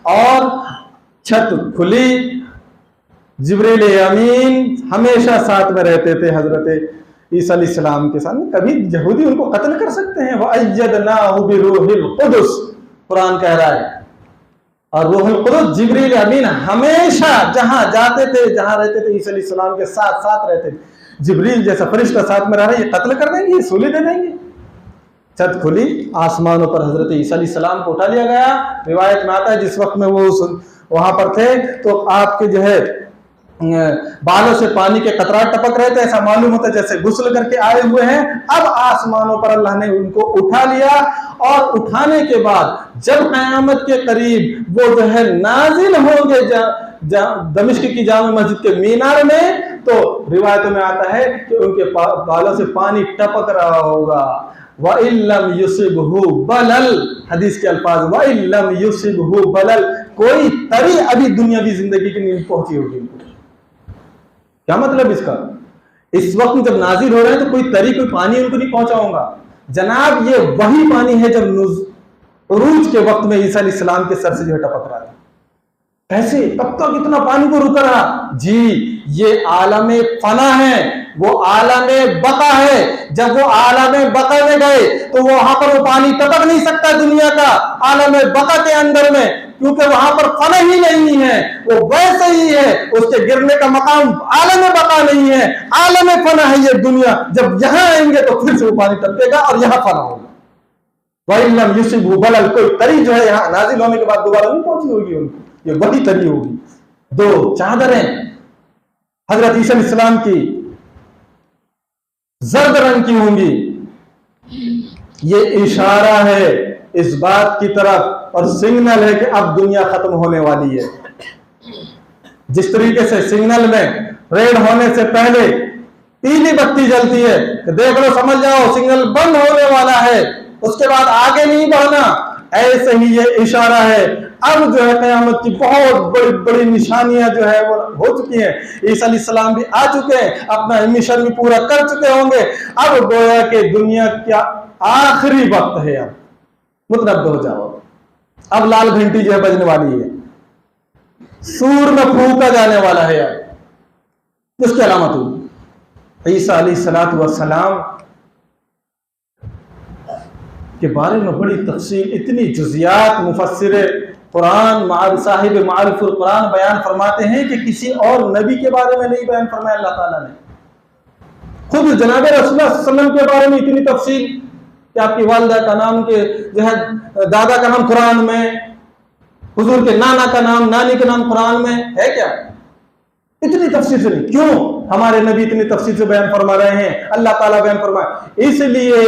और छत खुली। जिब्रील अमीन हमेशा साथ में रहते थे हजरत ईसा अलैहिस्सलाम के साथ। कभी यहूदी उनको कत्ल कर सकते हैं। वअय्यदनाहु बिरूहिल कुदस, कुरान कह रहा है। और रूहुल कुदस जिब्रील अमीन हमेशा जहां जाते थे, जहां रहते थे, ईसा अलैहिस्सलाम के साथ साथ रहते थे। जिब्रील जैसा फरिश्ता साथ में रह रहा है, ये कत्ल कर देंगे, ये सूली दे देंगे। छत खुली, आसमानों पर हजरत ईसा अलैहिस्सलाम को उठा लिया गया। रिवायत में आता है जिस वक्त में वो वहां पर थे तो आपके जो है बालों से पानी के कतरात टपक रहे थे। ऐसा मालूम होता है जैसे गुस्ल करके आए हुए हैं। अब आसमानों पर अल्लाह ने उनको उठा लिया और उठाने के बाद जब क़यामत के करीब वो जो है नाजिल होंगे दमिश्क की जामा मस्जिद के मीनार में, तो रिवायतों में आता है कि उनके बालों से पानी टपक रहा होगा। वइल्लम युसिबहु बलल, हदीस के अल्फाज, वइल्लम युसिबहु बलल, कोई तरी अभी दुनियावी जिंदगी की नहीं पहुंची होगी। क्या मतलब इसका? इस वक्त जब नाजिल हो रहे हैं तो कोई तरी, कोई पानी उनको नहीं पहुंचा होगा। जनाब ये वही पानी है जब उरूज के वक्त में ईसा अलैहिस्सलाम के सर से जो है टपक रहा था। कैसे, कब तक इतना पानी को रुका रहा? जी, ये आलमे फना है, वो आलमे बका है। जब वो आलमे बका में गए तो वहां पर वो पानी टपक नहीं सकता दुनिया का आलमे बका के अंदर में, क्योंकि वहां पर फना ही नहीं है। वो वैसे ही है, उसके गिरने का मकाम आलमे बका नहीं है, आलमे फना है ये दुनिया। जब यहां आएंगे तो फिर से वो पानी टपकेगा और यहां फना होगा। वइल्लम युसिबहु बलल, कोई तरी जो है यहाँ नाजिल होने के बाद दोबारा नहीं पहुंची होगी उनको, ये वही तरी होगी। 2 चादरें हजरत ईसा अलैहिस्सलाम की जर्द रंग की होंगी। ये इशारा है इस बात की तरफ और सिग्नल है कि अब दुनिया खत्म होने वाली है। जिस तरीके से सिग्नल में रेड होने से पहले पीली बत्ती जलती है कि देख लो, समझ जाओ सिग्नल बंद होने वाला है, उसके बाद आगे नहीं बढ़ना, ऐसे ही ये इशारा है। अब जो है क़यामत की बहुत बड़ी बड़ी निशानियां जो है वो हो चुकी हैं। ईसा अलैहिस्सलाम भी आ चुके हैं, अपना मिशन भी पूरा कर चुके होंगे। अब गोया कि दुनिया का आखिरी वक्त है, अब मुतनब्बे हो जाओ, अब लाल घंटी जो है बजने वाली है, सूर में फूंका जाने वाला है। अब इसकी अलामत हुई ईसा अलैहिस्सलातु वस्सलाम के बारे में बड़ी तफसील, इतनी जुज़ियात मुफस्सिर कुरान साहिब मारिफुल कुरान बयान फरमाते हैं कि किसी और नबी के बारे में नहीं बयान फरमाया अल्लाह ताला ने। खुद जनाब रसूलुल्लाह सल्लल्लाहु अलैहि वसल्लम के बारे में इतनी तफसील कि आपकी वालिदा का नाम के जो है, दादा का नाम कुरान में, हुजूर के नाना का नाम, नानी का नाम कुरान में है क्या? इतनी तफसील से नहीं। क्यों हमारे नबी इतनी तफसील से बयान फरमा रहे हैं? अल्लाह ताला बयान फरमाए इसलिए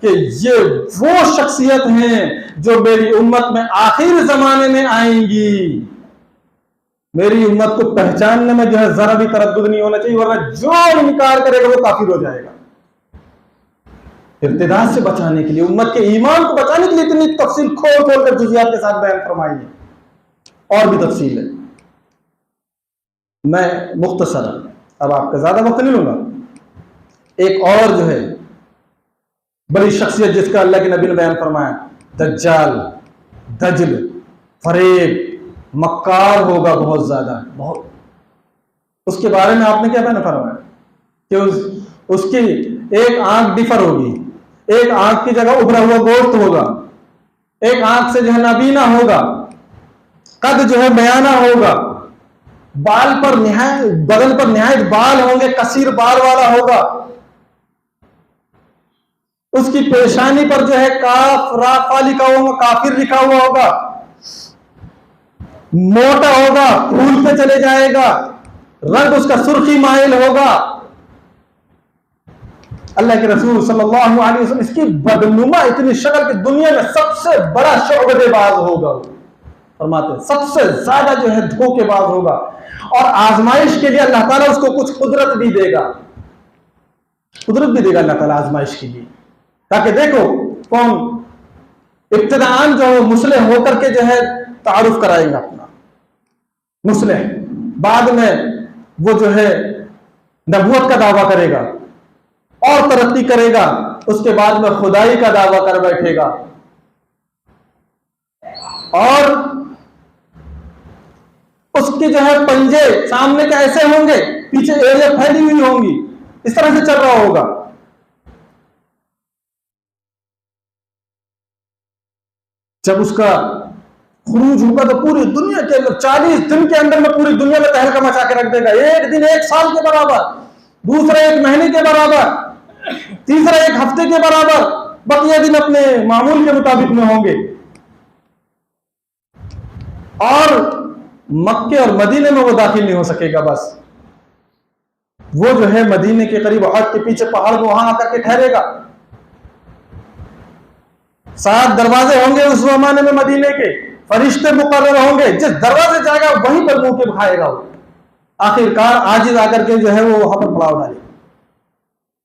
कि ये वो शख्सियत हैं जो मेरी उम्मत में आखिर जमाने में आएंगी। मेरी उम्मत को पहचानने में जो है जरा भी तरद्दुद नहीं होना चाहिए, वरना जो इनकार करेगा वो काफिर हो जाएगा। इर्तिदाद से बचाने के लिए, उम्मत के ईमान को बचाने के लिए इतनी तफसील खोल खोल कर जुज़ियात के साथ बयान फरमाई है। और भी तफसील है, मैं मुख्तसर, अब आपका ज्यादा वक्त नहीं लूंगा। एक और जो है बड़ी शख्सियत जिसका अल्लाह के नबी ने बयान फरमाया, दज्जाल, दजल, फरेब, मक्कार होगा बहुत ज्यादा, बहुत। उसके बारे में आपने क्या बयान फरमाया कि उसकी एक आंख डिफर होगी, एक आंख की जगह उभरा हुआ गोश्त होगा, एक आंख से जो है नाबीना होगा, कद जो है बयाना होगा, बाल पर निहायत, बदन पर निहायत बाल होंगे, कसीर बाल वाला होगा, उसकी पेशानी पर जो है काफ राफा लिखा हुआ, काफिर लिखा हुआ होगा, मोटा होगा, फूल पे चले जाएगा, रंग उसका सुर्खी माइल होगा। अल्लाह के रसूल सल्लल्लाहु अलैहि वसल्लम इसकी बदनुमा इतनी शक्ल की दुनिया में सबसे बड़ा शौबदेबाज होगा, फरमाते सबसे ज्यादा जो है धोखेबाज होगा। और आजमाइश के लिए अल्लाह ताला उसको कुछ कुदरत भी देगा, कुदरत भी देगा अल्लाह ताला आजमाइश के लिए, ताकि देखो कौन इब्तिदान जो मुस्लिम होकर के जो है तारुफ कराएगा अपना मुस्लिम, बाद में वो जो है नबूवत का दावा करेगा और तरक्की करेगा, उसके बाद में खुदाई का दावा कर बैठेगा और उसके जो है पंजे सामने के ऐसे होंगे, पीछे एरिया फैली हुई होंगी, इस तरह से चल रहा होगा। जब उसका खुरूज होगा तो पूरी दुनिया के अंदर 40 दिन के अंदर में पूरी दुनिया में तहलका मचा के रख देगा। एक दिन 1 साल के बराबर, दूसरा 1 महीने के बराबर, तीसरा 1 हफ्ते के बराबर, बकिया दिन अपने मामूल के मुताबिक में होंगे। और मक्के और मदीने में वो दाखिल नहीं हो सकेगा। बस वो जो है मदीने के करीब हद के पीछे पहाड़ में वहां आकर के ठहरेगा। 7 दरवाजे होंगे उस जमाने में मदीने के, फरिश्ते मुकर्रर होंगे, जिस दरवाजे जाएगा वहीं पर मुंह के खाएगा वो। आखिरकार आजिज आकर के जो है वो वहां पर पड़ाव डालेगा।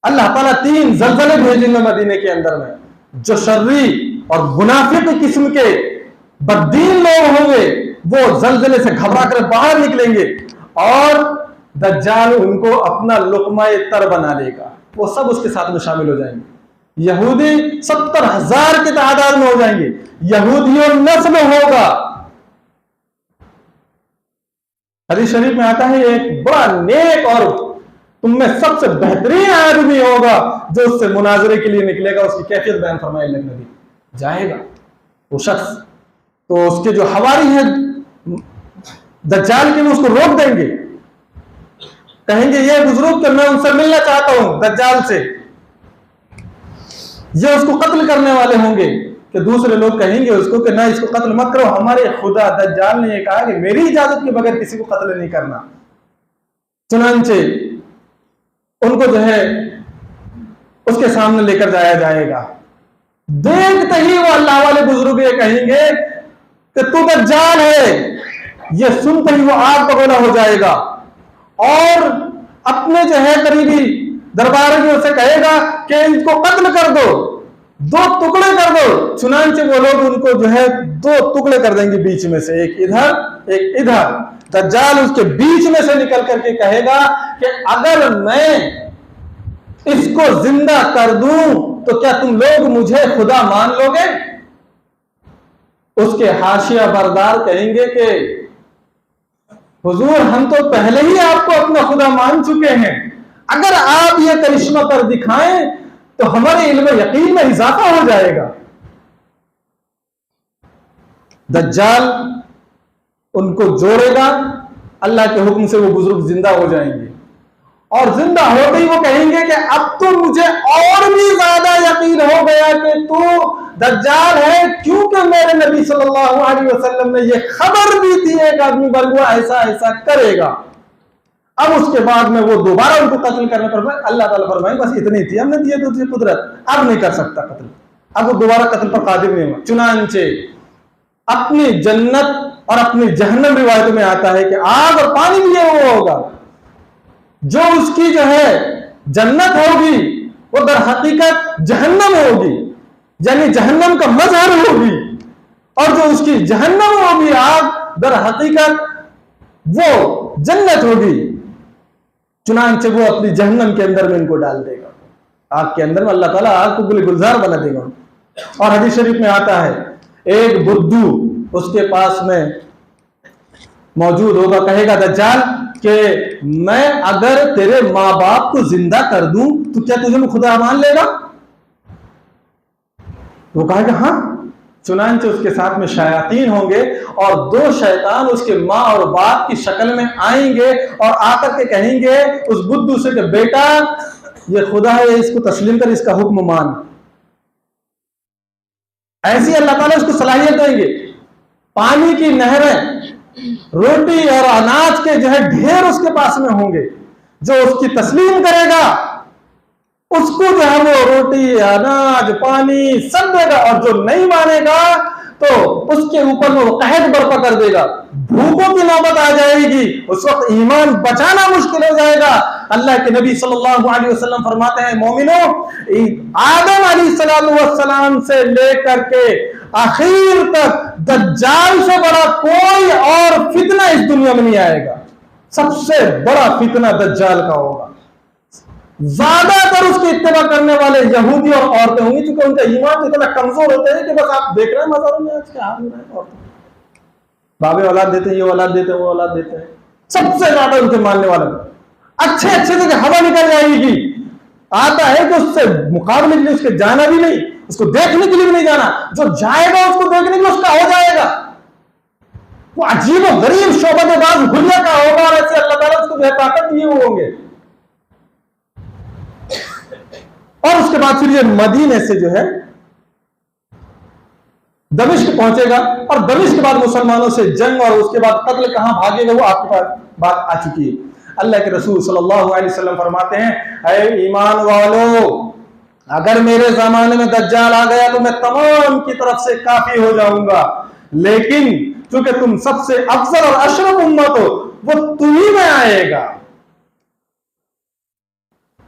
अल्लाह ताला 3 ज़लज़ले भेजेंगे मदीने के अंदर में, जो शर्री और मुनाफिक किस्म के बददीन लोग होंगे वो ज़लज़ले से घबरा कर बाहर निकलेंगे और दज्जाल उनको अपना लुक़मा-ए तर बना लेगा। वो सब उसके साथ में शामिल हो जाएंगे। यहूदी 70,000 की तादाद में हो जाएंगे, यहूदियों नस्ल होगा। हदीस शरीफ में आता है एक बड़ा नेक और तुम में सबसे बेहतरीन आदमी होगा जो उससे मुनाजरे के लिए निकलेगा। उसकी कैफियत बयान फरमाए नबी, जाएगा वो शख्स, तो उसके जो हवारी है दज्जाल के, वो उसको रोक देंगे, कहेंगे ये बुजुर्ग कि मैं उनसे मिलना चाहता हूं दज्जाल से। ये उसको कत्ल करने वाले होंगे कि दूसरे लोग कहेंगे उसको कि ना इसको कत्ल मत करो, हमारे खुदा दज्जाल ने ये कहा कि मेरी इजाजत के बगैर किसी को कत्ल नहीं करना। चुनांचे उनको जो है उसके सामने लेकर जाया जाएगा। देखते ही वो अल्लाह वाले बुजुर्ग ये कहेंगे कि तू दज्जाल है। ये सुनते ही वो आग बगोला हो जाएगा और अपने जो है करीबी दरबारियों से कहेगा कि इनको कत्ल कर दो, दो टुकड़े कर दो। चुनांचे वो लोग उनको जो है दो टुकड़े कर देंगे बीच में से, एक इधर एक इधर। दज्जाल उसके बीच में से निकल करके कहेगा कि अगर मैं इसको जिंदा कर दूं तो क्या तुम लोग मुझे खुदा मान लोगे? उसके हाशिया बरदार कहेंगे कि हुजूर हम तो पहले ही आपको अपना खुदा मान चुके हैं, अगर आप ये करिश्मा कर दिखाएं तो हमारे इल्म यकीन में इजाफा हो जाएगा। दज्जाल उनको जोड़ेगा, अल्लाह के हुक्म से वो बुजुर्ग जिंदा हो जाएंगे और जिंदा होते ही वो कहेंगे कि अब तो मुझे और भी ज्यादा यकीन हो गया कि तू दज्जाल है, क्योंकि मेरे नबी सल्लल्लाहु अलैहि वसल्लम ने ये खबर दी थी एक आदमी बरगुआ ऐसा ऐसा करेगा। अब उसके बाद में वो दोबारा उनको कत्ल करने पर अल्लाह ताला फरमाए बस इतनी थी, हमने दिए तुझे कुदरत, अब नहीं कर सकता कत्ल, अब वो दोबारा कत्ल पर कादिर नहीं हुआ। चुनांचे अपनी जन्नत और अपनी जहन्नम रिवायतों में आता है कि आग और पानी भी ये होगा। जो उसकी जो है जन्नत होगी वो दर हकीकत जहन्नम होगी, यानी जहन्नम का मजहर होगी, और जो उसकी जहन्नम होगी आग दर हकीकत वो जन्नत होगी। चुनांचे वो अपनी जहन्नम के अंदर में इनको डाल देगा, आग के अंदर में अल्लाह ताला आग को गुल गुलजार बना देगा। और हदीस शरीफ में आता है एक बुद्धू उसके पास में मौजूद होगा, कहेगा दज्जाल कि मैं अगर तेरे माँ बाप को जिंदा कर दूं तो क्या तुझे खुदा मान लेगा? वो कहेगा हाँ। चुनांचे उसके साथ में शयातीन होंगे और दो शैतान उसके माँ और बाप की शक्ल में आएंगे और आकर के कहेंगे उस बुद्धू से कि बेटा ये खुदा है, इसको तस्लीम कर, इसका हुक्म मान। ऐसी अल्लाह ताला उसको सलाहियत देंगे। पानी की नहरें, रोटी और अनाज के जो है ढेर उसके पास में होंगे। जो उसकी तस्लीम करेगा उसको जो है वो रोटी, अनाज, पानी सब देगा, और जो नहीं मानेगा तो उसके ऊपर वो कहत बर्पा कर देगा। भूखों की नौबत आ जाएगी, उस वक्त ईमान बचाना मुश्किल हो जाएगा। अल्लाह के नबी सल्लल्लाहु अलैहि वसल्लम फरमाते हैं मोमिनो, आदम अलैहिस्सलाम से लेकर के आखिर तक दज्जाल से बड़ा कोई और फितना इस दुनिया में नहीं आएगा। सबसे बड़ा फितना दज्जाल का होगा। ज्यादातर उसकी इत्तेबा करने वाले यहूदी और औरतें होंगी, क्योंकि उनका ईमान इतना कमजोर होता है कि बस आप देख रहे हैं मजारों में आज के हाल हो रहे हैं, बाबे औलाद देते हैं, ये औलाद देते हैं, वो औलाद देते हैं। सबसे ज्यादा उनके मानने वाले अच्छे अच्छे जगह हवा निकल जाएगी, आता है कि उससे मुकाबले के लिए उसके जाना भी नहीं, उसको देखने के लिए भी नहीं जाना, जो जाएगा उसको देखने के लिए उसका हो जाएगा। वो अजीब और गरीब शोबतबाज हुलिया का होगा, और ऐसे अल्लाह ताला उसको ताकत दिए हुए होंगे। और उसके बाद फिर ये मदीने से जो है दमिश्क पहुंचेगा, और दमिश्क के बाद मुसलमानों से जंग और उसके बाद कत्ल कहां भागेगा वो आपके पास बात आ चुकी है। अल्लाह के रसूल सल्लल्लाहु अलैहि वसल्लम फरमाते हैं, ऐ ईमान वालों, अगर मेरे जमाने में दज्जाल आ गया तो मैं तमाम की तरफ से काफी हो जाऊंगा, लेकिन क्योंकि तुम सबसे अफजल और अशरफ उम्मत हो, वो तुम्ही में आएगा,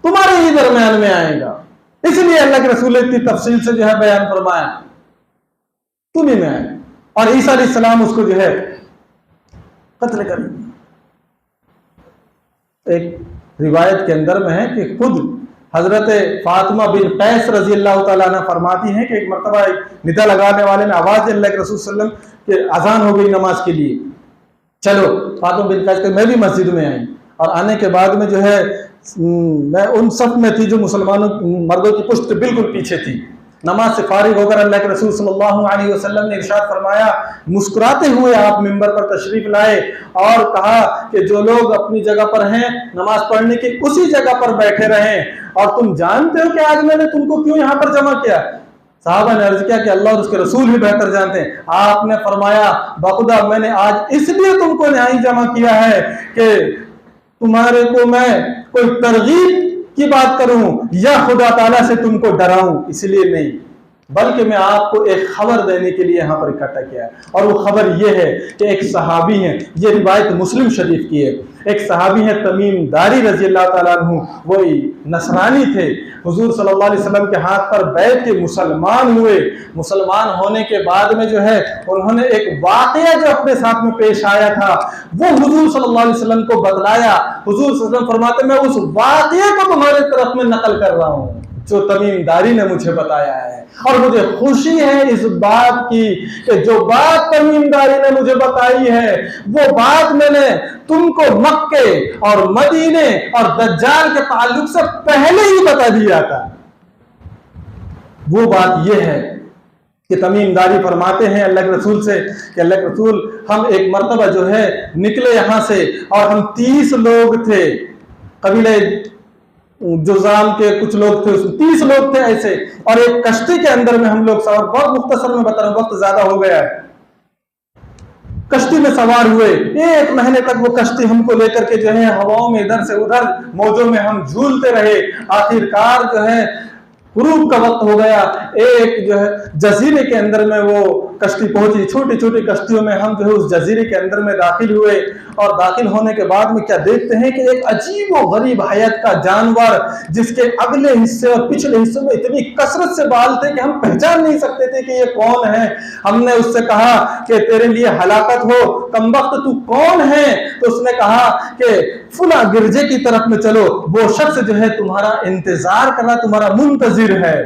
तुम्हारे ही दरमियान में आएगा। इसलिए अल्लाह के रसूल ने इतनी तफसील से जो है बयान फरमाया, तुम्ही में आए। और ईसा अलैहिस्सलाम उसको जो है कत्ल करेंगे। एक रिवायत के अंदर में है कि खुद हजरत फातिमा बिन कैस रजी अल्लाह तआला अन्हा फरमाती हैं कि एक मरतबा एक निदा लगाने वाले ने आवाज दी, अल्लाह के रसूल सल्लल्लाहु अलैहि वसल्लम के अजान हो गई नमाज के लिए, चलो। फातिमा बिन कैस मैं भी मस्जिद में आई, और आने के बाद में जो है मैं उन सब में थी जो मुसलमानों मर्दों की पुष्ट बिल्कुल पीछे थी। नमाज से फारिग होकर अल्लाह के रसूल सल्लल्लाहु अलैहि वसल्लम ने इरशाद फरमाया, मुस्कुराते हुए आप मिंबर पर तशरीफ लाए और कहा कि जो लोग अपनी जगह पर हैं नमाज पढ़ने की उसी जगह पर बैठे रहें, और तुम जानते हो कि आज मैंने तुमको क्यों यहाँ पर जमा किया? साहबा ने अर्ज किया कि अल्लाह और उसके रसूल भी बेहतर जानते हैं। आपने फरमाया, बखुदा मैंने आज इसलिए तुमको यहाँ जमा किया है कि तुम्हारे को मैं कोई तरगीब की बात करूं या खुदा ताला से तुमको डराऊं, इसलिए नहीं, बल्कि मैं आपको एक खबर देने के लिए यहाँ पर इकट्ठा किया है। और वो खबर ये है कि एक सहाबी है, ये रिवायत मुस्लिम शरीफ की है, एक सहाबी है तमीम दारी रजी अल्लाह ताला अन्हु, वो नसरानी थे, हुजूर सल्लल्लाहु अलैहि वसल्लम के हाथ पर बैठ के मुसलमान हुए। मुसलमान होने के बाद में जो है उन्होंने एक वाकया जो अपने साथ में पेश आया था वो हुजूर सल्लल्लाहु अलैहि वसल्लम को बतलाया। हुजूर सल्लल्लाहु अलैहि वसल्लम फरमाते मैं उस वाकये को तुम्हारे तरफ में नकल कर रहा हूँ जो तमीम दारी ने मुझे बताया है, और मुझे खुशी है इस बात की कि जो बात तमीम दारी ने मुझे बताई है वो बात मैंने तुमको मक्के और मदीने और दज्जाल के ताल्लुक से पहले ही बता दिया था। वो बात ये है कि तमीम दारी फरमाते हैं अल्लाह के रसूल से कि अल्लाह के रसूल, हम एक मर्तबा जो है निकले यहां से और हम 30 लोग थे, कबीले जुजाम के कुछ लोग थे, उसमें 30 लोग थे ऐसे, और एक कश्ती के अंदर में हम लोग सवार, बहुत मुख्तसर में बता रहा हूं, वक्त ज्यादा हो गया है। कश्ती में सवार हुए, 1 महीने तक वो कश्ती हमको लेकर के जो है हवाओं में इधर से उधर मौजों में हम झूलते रहे। आखिरकार जो है गुरूब का वक्त हो गया, एक जो है जजीरे के अंदर में वो कश्ती पहुंची। छोटी छोटी कश्तियों में हम जो है उस जजीरे के अंदर में दाखिल हुए, और दाखिल होने के बाद में क्या देखते हैं कि एक अजीब और गरीब हयात का जानवर, जिसके अगले हिस्से और पिछले हिस्से में इतनी कसरत से बाल थे कि हम पहचान नहीं सकते थे कि ये कौन है। हमने उससे कहा कि तेरे लिए हलाकत हो, कमबख्त तू कौन है? तो उसने कहा कि फुला गिरजे की तरफ में चलो, वो शख्स जो है तुम्हारा इंतजार कर रहा, तुम्हारा मुंतजिर है।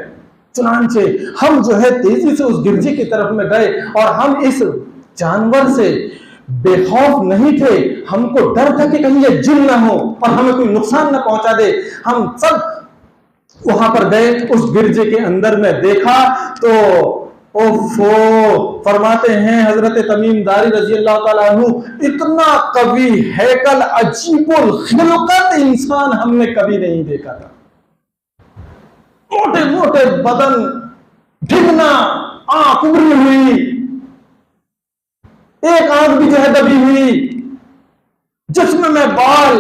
चुनांचे हम जो है तेजी से उस गिरजे की तरफ में गए, और हम इस जानवर से बेखौफ नहीं थे, हमको डर था कि कहीं ये जिन ना हो और हमें कोई नुकसान ना पहुंचा दे। हम सब वहां पर गए, उस गिरजे के अंदर में देखा तो ओफो, फरमाते हैं हजरत तमीम दारी रजी अल्लाह ताला अन्हु, इतना कवि हैकल अजीबुल खिलकत इंसान हमने कभी नहीं देखा था। मोटे मोटे बदन, ढिगना, आंख उभरी हुई, एक आंख भी जो है दबी हुई, जिस्म में बाल,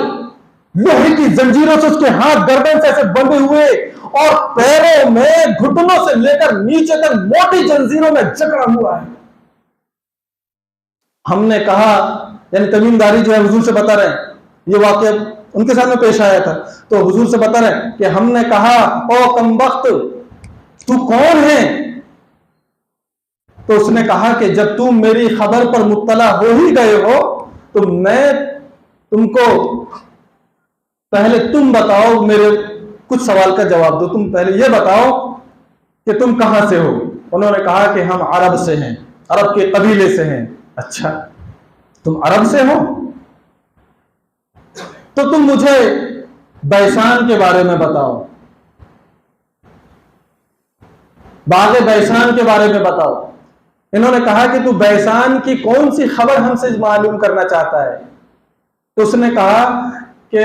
लोहे की जंजीरों से उसके हाथ गर्दन से ऐसे बंधे हुए, और पैरों में घुटनों से लेकर नीचे तक मोटी जंजीरों में जकड़ा हुआ है। हमने कहा, यानी तमीमदारी जो है हुजूर से बता रहे हैं, ये वाकया उनके सामने पेश आया था, तो हुजूर से बता रहे हैं कि हमने कहा ओ कमबख्त तू कौन है? तो उसने कहा कि जब तुम मेरी खबर पर मुत्तला हो ही गए हो तो मैं तुमको पहले तुम बताओ, मेरे कुछ सवाल का जवाब दो, तुम पहले ये बताओ कि तुम कहां से हो? उन्होंने कहा कि हम अरब से हैं, अरब के कबीले से हैं। अच्छा, तुम अरब से हो तो तुम मुझे बैसान के बारे में बताओ, बाग़े बैसान के बारे में बताओ। इन्होंने कहा कि तू बैसान की कौन सी खबर हमसे मालूम करना चाहता है? तो उसने कहा कि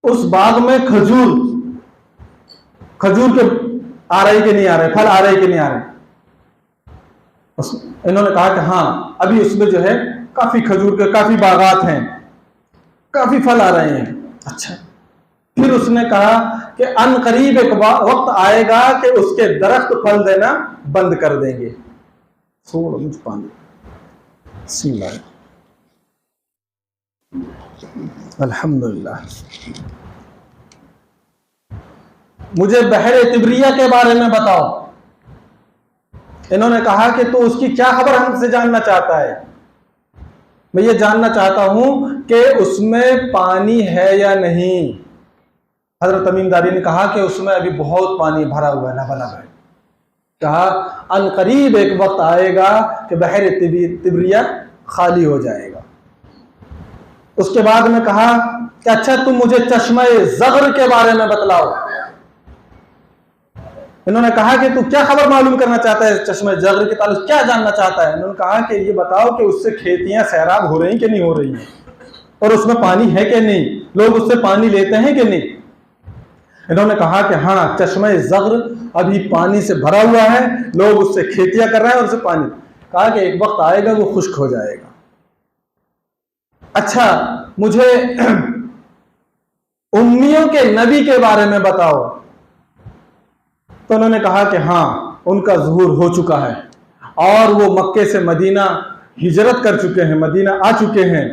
उस बाग में खजूर के आ रहे कि नहीं आ रहे, फल आ रहे कि नहीं आ रहे? इन्होंने कहा कि हाँ, अभी उसमें जो है काफी खजूर के काफी बागात हैं, काफी फल आ रहे हैं। अच्छा, फिर उसने कहा कि अनकरीब एक वक्त आएगा कि उसके दरख्त फल देना बंद कर देंगे। छोड़ मुझ पानी, अल्हम्दुलिल्लाह। मुझे बहरे तिब्रिया के बारे में बताओ। इन्होंने कहा कि तो उसकी क्या खबर हमसे जानना चाहता है? मैं ये जानना चाहता हूं कि उसमें पानी है या नहीं। हजरत तमीमदारी ने कहा कि उसमें अभी बहुत पानी भरा हुआ है, लबालब है। कहा अनकरीब एक वक्त आएगा कि बहरे तिब्रिया खाली हो जाएगा। उसके बाद में कहा कि अच्छा तुम मुझे चश्मे ज़ग़्र के बारे में बतलाओ। इन्होंने कहा कि तू क्या खबर मालूम करना चाहता है, चश्मे ज़ग़्र के ताल्लुक क्या जानना चाहता है? इन्होंने कहा कि ये बताओ कि उससे खेतियां सैराब हो रही कि नहीं हो रही हैं, और उसमें पानी है कि नहीं, लोग उससे पानी लेते हैं कि नहीं। इन्होंने कहा कि हाँ, चश्मे ज़ग़्र अभी पानी से भरा हुआ है, लोग उससे खेतियां कर रहे हैं और उससे पानी। कहा कि एक वक्त आएगा वो खुश्क हो जाएगा। अच्छा, मुझे उम्मियों के नबी के बारे में बताओ। तो उन्होंने कहा कि हाँ, उनका ज़ुहूर हो चुका है और वो मक्के से मदीना हिजरत कर चुके हैं, मदीना आ चुके हैं।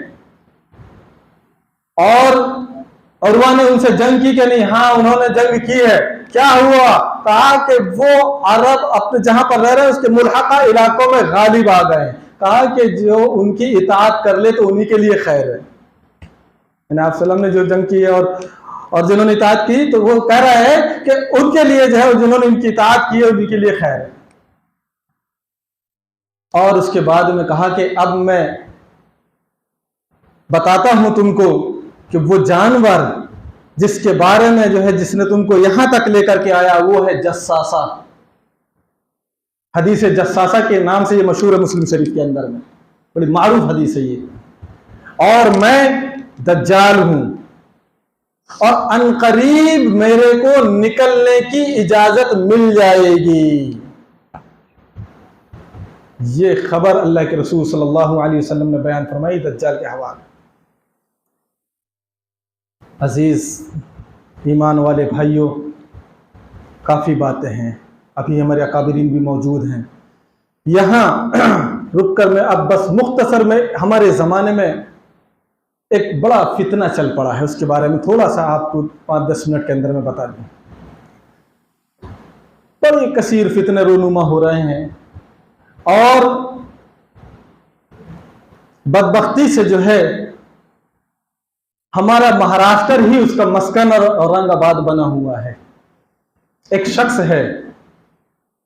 और उर्वा ने उनसे जंग की कि नहीं? हाँ, उन्होंने जंग की है। क्या हुआ? कहा कि वो अरब अपने जहां पर रह रहे हैं उसके मुल्हका इलाकों में गालिब आ गए। कहा कि जो उनकी इताअत कर ले तो उन्हीं के लिए खैर है। आप सल्लम ने जो जंग की है और जिन्होंने इताअत की, तो वो कह रहा है कि उनके लिए जो है, जिन्होंने इनकी इताअत की है उन्हीं के लिए खैर है। और उसके बाद में कहा कि अब मैं बताता हूं तुमको कि वो जानवर जिसके बारे में जो है, जिसने तुमको यहां तक लेकर के आया, वो है जस्सासा। हदीस जस्सासा के नाम से ये मशहूर है मुस्लिम शरीफ के अंदर में, बड़ी मारूफ हदीस है ये। और मैं दज्जाल हूं और अनकरीब मेरे को निकलने की इजाजत मिल जाएगी। ये खबर अल्लाह के रसूल सल्लल्लाहु अलैहि वसल्लम ने बयान फरमाई दज्जाल के हवाले। अजीज ईमान वाले भाइयों, काफ़ी बातें हैं, अभी हमारे अकाबिरीन भी मौजूद हैं। यहाँ रुक कर मैं अब बस मुख्तसर में हमारे ज़माने में एक बड़ा फितना चल पड़ा है, उसके बारे में थोड़ा सा आपको 5-10 मिनट के अंदर में बता दूं। बड़े कसीर फितने रोनुमा हो रहे हैं और बदबख्ती से जो है हमारा महाराष्ट्र ही उसका मस्कन और औरंगाबाद बना हुआ है। एक शख्स है,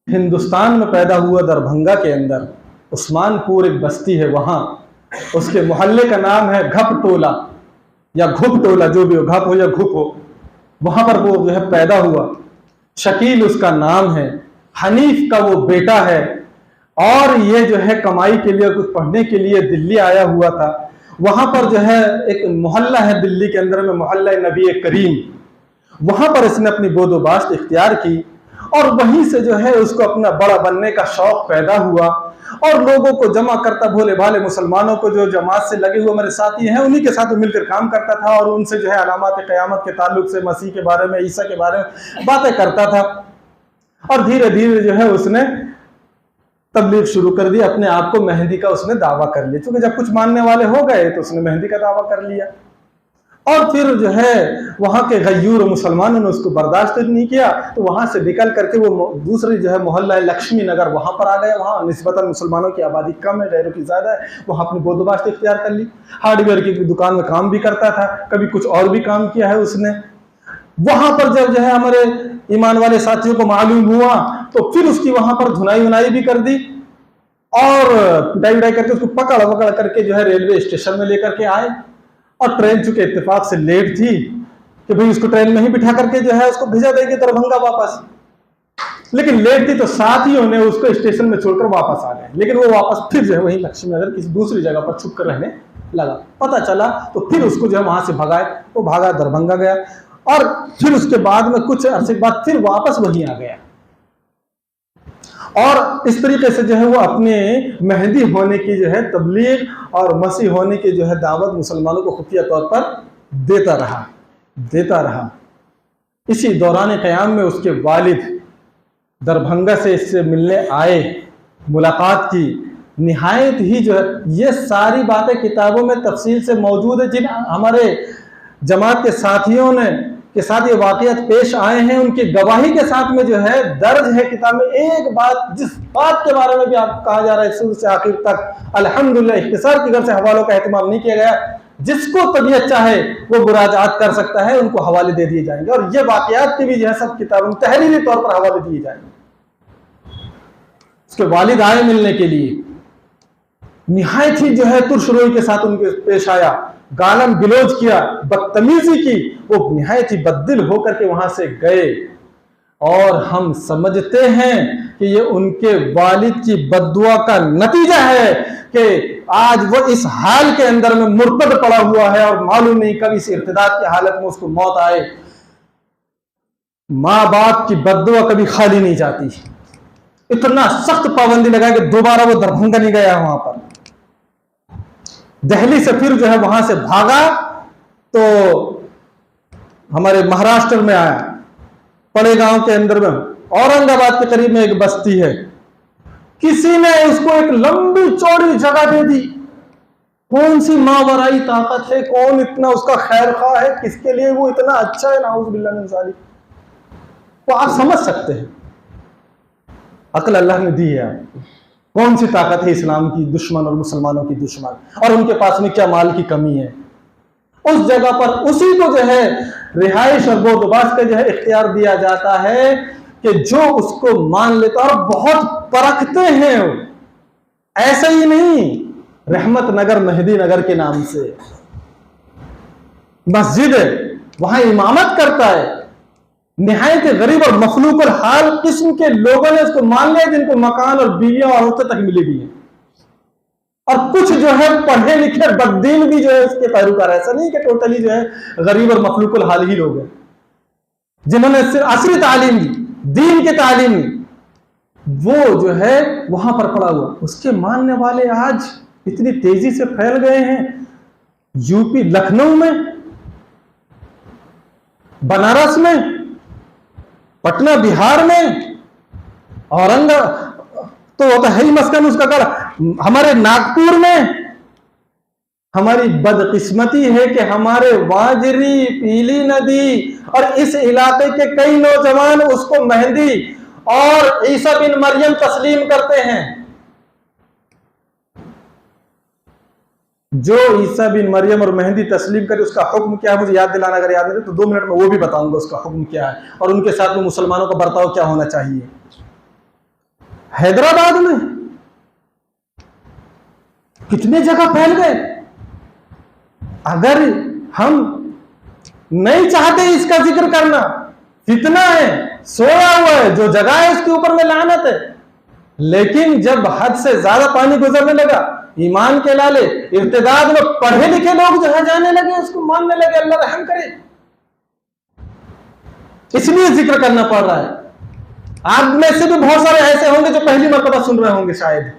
हिंदुस्तान में पैदा हुआ, दरभंगा के अंदर उस्मानपुर एक बस्ती है, वहां उसके मोहल्ले का नाम है घप टोला या घुप टोला, जो भी हो, घप हो या घुप हो। वहां पर वो जो है पैदा हुआ। शकील उसका नाम है, हनीफ का वो बेटा है। और ये जो है कमाई के लिए, कुछ पढ़ने के लिए दिल्ली आया हुआ था। वहां पर जो है एक मोहल्ला है दिल्ली के अंदर में, मोहल्ला नबी करीम, वहां पर इसने अपनी बोदोबाश्त इख्तियार की और वहीं से जो है उसको अपना बड़ा बनने का शौक पैदा हुआ और लोगों को जमा करता, भोले भाले मुसलमानों को जो जमात से लगे हुए मेरे साथी हैं उन्हीं के साथ मिलकर काम करता था और उनसे जो है अलामात क़यामत के ताल्लुक से, मसीह के बारे में, ईसा के बारे में बातें करता था। और धीरे धीरे जो है उसने तबलीग शुरू कर दी, अपने आप को मेहंदी का उसने दावा कर लिया। क्योंकि जब कुछ मानने वाले हो गए तो उसने मेहंदी का दावा कर लिया। और फिर जो है वहां के गयूर मुसलमानों ने उसको बर्दाश्त नहीं किया, तो वहां से निकल करके वो दूसरी जो है मोहल्ला लक्ष्मी नगर, वहां पर आ गया। वहां निस्बतन मुसलमानों की आबादी कम है, गैरों की ज्यादा है। वहां अपनी बोदोबाश्त इख्तियार कर ली। हार्डवेयर की दुकान में काम भी करता था, कभी कुछ और भी काम किया है उसने। वहां पर जब जो है हमारे ईमान वाले साथियों को मालूम हुआ तो फिर उसकी वहां पर धुनाई उनाई भी कर दी और पिटाई उटाई करके उसको पकड़ वकड़ करके जो है रेलवे स्टेशन में लेकर के आए। और ट्रेन चूंकि इत्तेफाक से लेट थी कि भाई उसको ट्रेन में ही बिठा करके जो है उसको भेजा देंगे दरभंगा वापस, लेकिन लेट थी तो साथियों ने उसको स्टेशन में छोड़कर वापस आ गए। लेकिन वो वापस फिर जो है वही लक्ष्मी नगर किसी दूसरी जगह पर छुप कर रहने लगा। पता चला तो फिर उसको जो है वहां से भगाए, वो भागा, दरभंगा गया और फिर उसके बाद में कुछ अरसे बाद फिर वापस वहीं आ गया। और इस तरीके से जो है वो अपने मेहंदी होने की जो है तबलीग और मसीह होने की जो है दावत मुसलमानों को खुफिया तौर पर देता रहा। इसी दौरान क़याम में उसके वालिद दरभंगा से इससे मिलने आए, मुलाकात की। निहायत ही जो है ये सारी बातें किताबों में तफसील से मौजूद है। जिन हमारे जमात के साथियों ने के साथ ये वाक़यात पेश आए हैं, उनकी गवाही के साथ में जो है दर्ज है किताब में। एक बात, जिस बात के बारे में भी आपको कहा जा रहा है शुरू से आखिर तक अल्हम्दुलिल्लाह इख्तिसार की घर से हवालों का एहतमाम नहीं किया गया। जिसको तबीयत चाहे वो मुराजात कर सकता है, उनको हवाले दे दिए जाएंगे और ये वाक़यात के भी जो है सब किताबों में तहरीरी तौर पर हवाले दिए जाएंगे। उसके वालिद आए मिलने के लिए, निहायत ही जो है तुरशरोई के साथ उनके पेश आया, गालम गिलोज किया, बदतमीजी की। वो निहायत ही बददिल होकर के वहां से गए और हम समझते हैं कि ये उनके वालिद की बद्दुआ का नतीजा है कि आज वो इस हाल के अंदर में मुर्तद पड़ा हुआ है और मालूम नहीं कब इस इर्तिदाद की हालत में उसको मौत आए। माँ बाप की बद्दुआ कभी खाली नहीं जाती। इतना सख्त पाबंदी लगा कि दोबारा वो दरभंगा नहीं गया। वहां पर दिल्ली से फिर जो है वहां से भागा तो हमारे महाराष्ट्र में आया, पड़े गांव के अंदर में, औरंगाबाद के करीब में एक बस्ती है, किसी ने उसको एक लंबी चौड़ी जगह दे दी। कौन सी मावराई ताकत है, कौन इतना उसका खैर खा है, किसके लिए वो इतना अच्छा है, नाउज़ बिल्लाह मिन ज़ालिक। तो आप समझ सकते हैं, अक्ल अल्लाह ने दी है आपको, कौन सी ताकत है इस्लाम की दुश्मन और मुसलमानों की दुश्मन, और उनके पास में क्या माल की कमी है। उस जगह पर उसी को जो है रिहाइश और बोदबास का जो है इख्तियार दिया जाता है कि जो उसको मान लेता, और बहुत परखते हैं वो, ऐसे ही नहीं, रहमत नगर मेहदी नगर के नाम से मस्जिद है, वहां इमामत करता है, निहायत गरीब और मखलूक हाल किस्म के लोगों ने उसको मान लिया, जिनको मकान और बीवियां और औरतें तक मिली भी हैं, और कुछ जो है पढ़े लिखे बददीन भी जो है उसके पैरोकार। ऐसा नहीं कि टोटली जो है गरीब और मखलूक हाल ही लोग हैं, जिन्होंने सिर्फ असली तालीम दी, दीन की तालीम दी, वो जो है वहां पर पड़ा हुआ। उसके मानने वाले आज इतनी तेजी से फैल गए हैं, यूपी लखनऊ में, बनारस में, पटना बिहार में, औरंगाबाद तो वो तो है ही मस्कन उसका कर, हमारे नागपुर में। हमारी बदकिस्मती है कि हमारे वाजरी, पीली नदी और इस इलाके के कई नौजवान उसको मेहंदी और ईसा बिन मरियम तस्लीम करते हैं। जो ईसा बिन मरियम और मेहंदी तस्लीम करे उसका हुक्म क्या है, मुझे याद दिलाना, अगर याद नहीं तो 2 मिनट में वो भी बताऊंगा उसका हुक्म क्या है, और उनके साथ में मुसलमानों का बर्ताव क्या होना चाहिए। हैदराबाद में कितने जगह फैल गए। अगर हम नहीं चाहते इसका जिक्र करना, फितना है, सोया हुआ है, जो जगह है उसके ऊपर में लानत है, लेकिन जब हद से ज्यादा पानी गुजरने लगा, ईमान के लाले इर्तिदाद में पढ़े लिखे लोग जहां जाने लगे, उसको मानने लगे, अल्लाह रहम करे, इसलिए जिक्र करना पड़ रहा है। आप में से भी बहुत सारे ऐसे होंगे जो पहली मर्तबा सुन रहे होंगे शायद,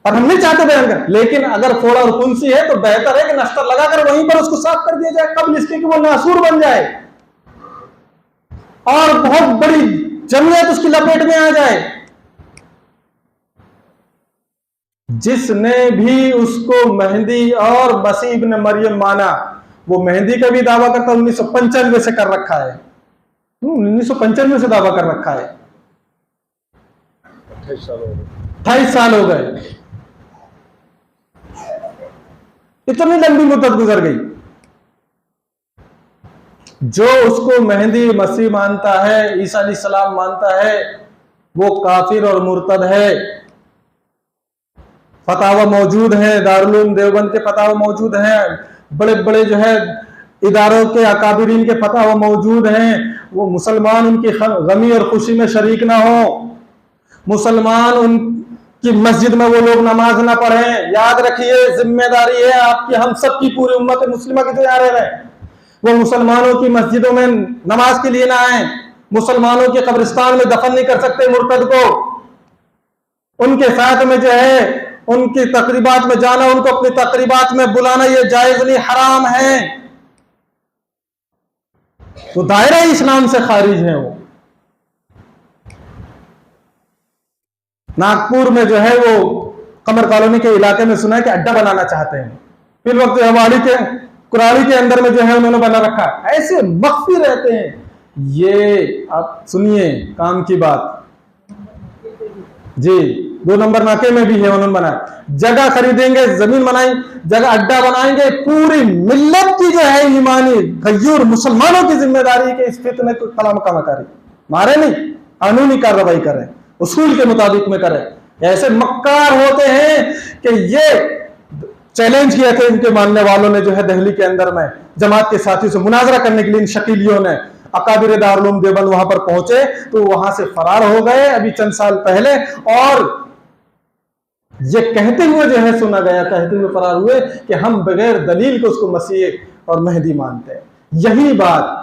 और हम नहीं चाहते बयान कर, लेकिन अगर फोड़ा और कुंसी है तो बेहतर है कि नश्तर लगाकर वहीं पर उसको साफ कर दिया जाए, कब इसके कि वो नासूर बन जाए और बहुत बड़ी जमीयत उसकी लपेट में आ जाए। जिसने भी उसको मेहंदी और मसीह इब्न मरियम माना, वो मेहंदी का भी दावा करता 1995 से कर रखा है, 1995 से दावा कर रखा है, 28 साल हो गए, इतनी लंबी मुद्दत गुजर गई। जो उसको मेहंदी मसीह मानता है, ईसा अलैहिस्सलाम मानता है, वो काफिर और मुर्तद है। फतावा मौजूद है, दारुल उलूम देवबंद के फतावा मौजूद हैं, बड़े बड़े जो है इदारों के अकाबिरीन के फतावा मौजूद हैं। वो मुसलमान उनकी गमी और खुशी में शरीक ना हो, मुसलमान उनकी मस्जिद में वो लोग नमाज ना पढ़ें। याद रखिए, जिम्मेदारी है आपकी, हम सब की, पूरी उम्मत मुस्लिमा की, जो यहाँ रह रहे, वो मुसलमानों की मस्जिदों में नमाज के लिए ना आए, मुसलमानों के कब्रिस्तान में दफन नहीं कर सकते मुर्तद को, उनके साथ में जो है उनकी तकरीबात में जाना, उनको अपनी तकरीबात में बुलाना, ये जायज नहीं, हराम है। तो दायरा इस्लाम से खारिज है वो। नागपुर में जो है वो कमर कॉलोनी के इलाके में सुना है कि अड्डा बनाना चाहते हैं, फिर वक्त हमारी के कुरारी के अंदर में जो है उन्होंने बना रखा, ऐसे मख्फी रहते हैं। ये आप सुनिए काम की बात जी, 2 नंबर नाके में भी है, उन्होंने बनाया, जगह खरीदेंगे, जमीन बनाएंगे, जगह अड्डा बनाएंगे, पूरी मिल्लत की जो है ईमानी गयूर मुसलमानों की जिम्मेदारी के इस फितने को कलाम का करें, मारे नहीं, कानूनी कार्रवाई करें, उसूल के मुताबिक में करें। ऐसे मक्कार होते हैं कि ये चैलेंज किया था इनके मानने वालों ने, जो है दिल्ली के अंदर में जमात के साथियों से मुनाजरा करने के लिए इन शकीलियों ने, अकाबिर दारुल उलूम देवबंद वहां पर पहुंचे तो वहां से फरार हो गए अभी चंद साल पहले, और ये कहते हुए जो है सुना गया, कहते हुए फरार हुए कि हम बगैर दलील को उसको मसीह और मेहदी मानते हैं। यही बात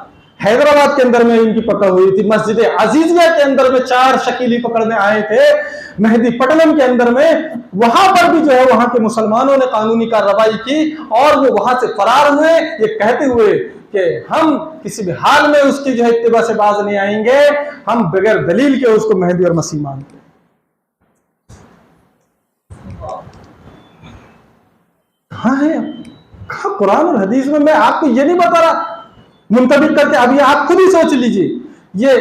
हैदराबाद के अंदर में इनकी पकड़ हुई थी, मस्जिद अजीजिया के अंदर में 4 शकीली पकड़ने आए थे, मेहदी पटनम के अंदर में, वहां पर भी जो है वहां के मुसलमानों ने कानूनी कार्रवाई की और वो वहां से फरार हुए, ये कहते हुए कि हम किसी भी हाल में उसकी जो है इत्तिबा से बाज नहीं आएंगे, हम बगैर दलील के उसको मेहदी और मसीह मानते हैं। कहाँ है, कहाँ कुरान और हदीस में? मैं आपको ये नहीं बता रहा मुंतबिक करके, अभी आप खुद ही सोच लीजिए ये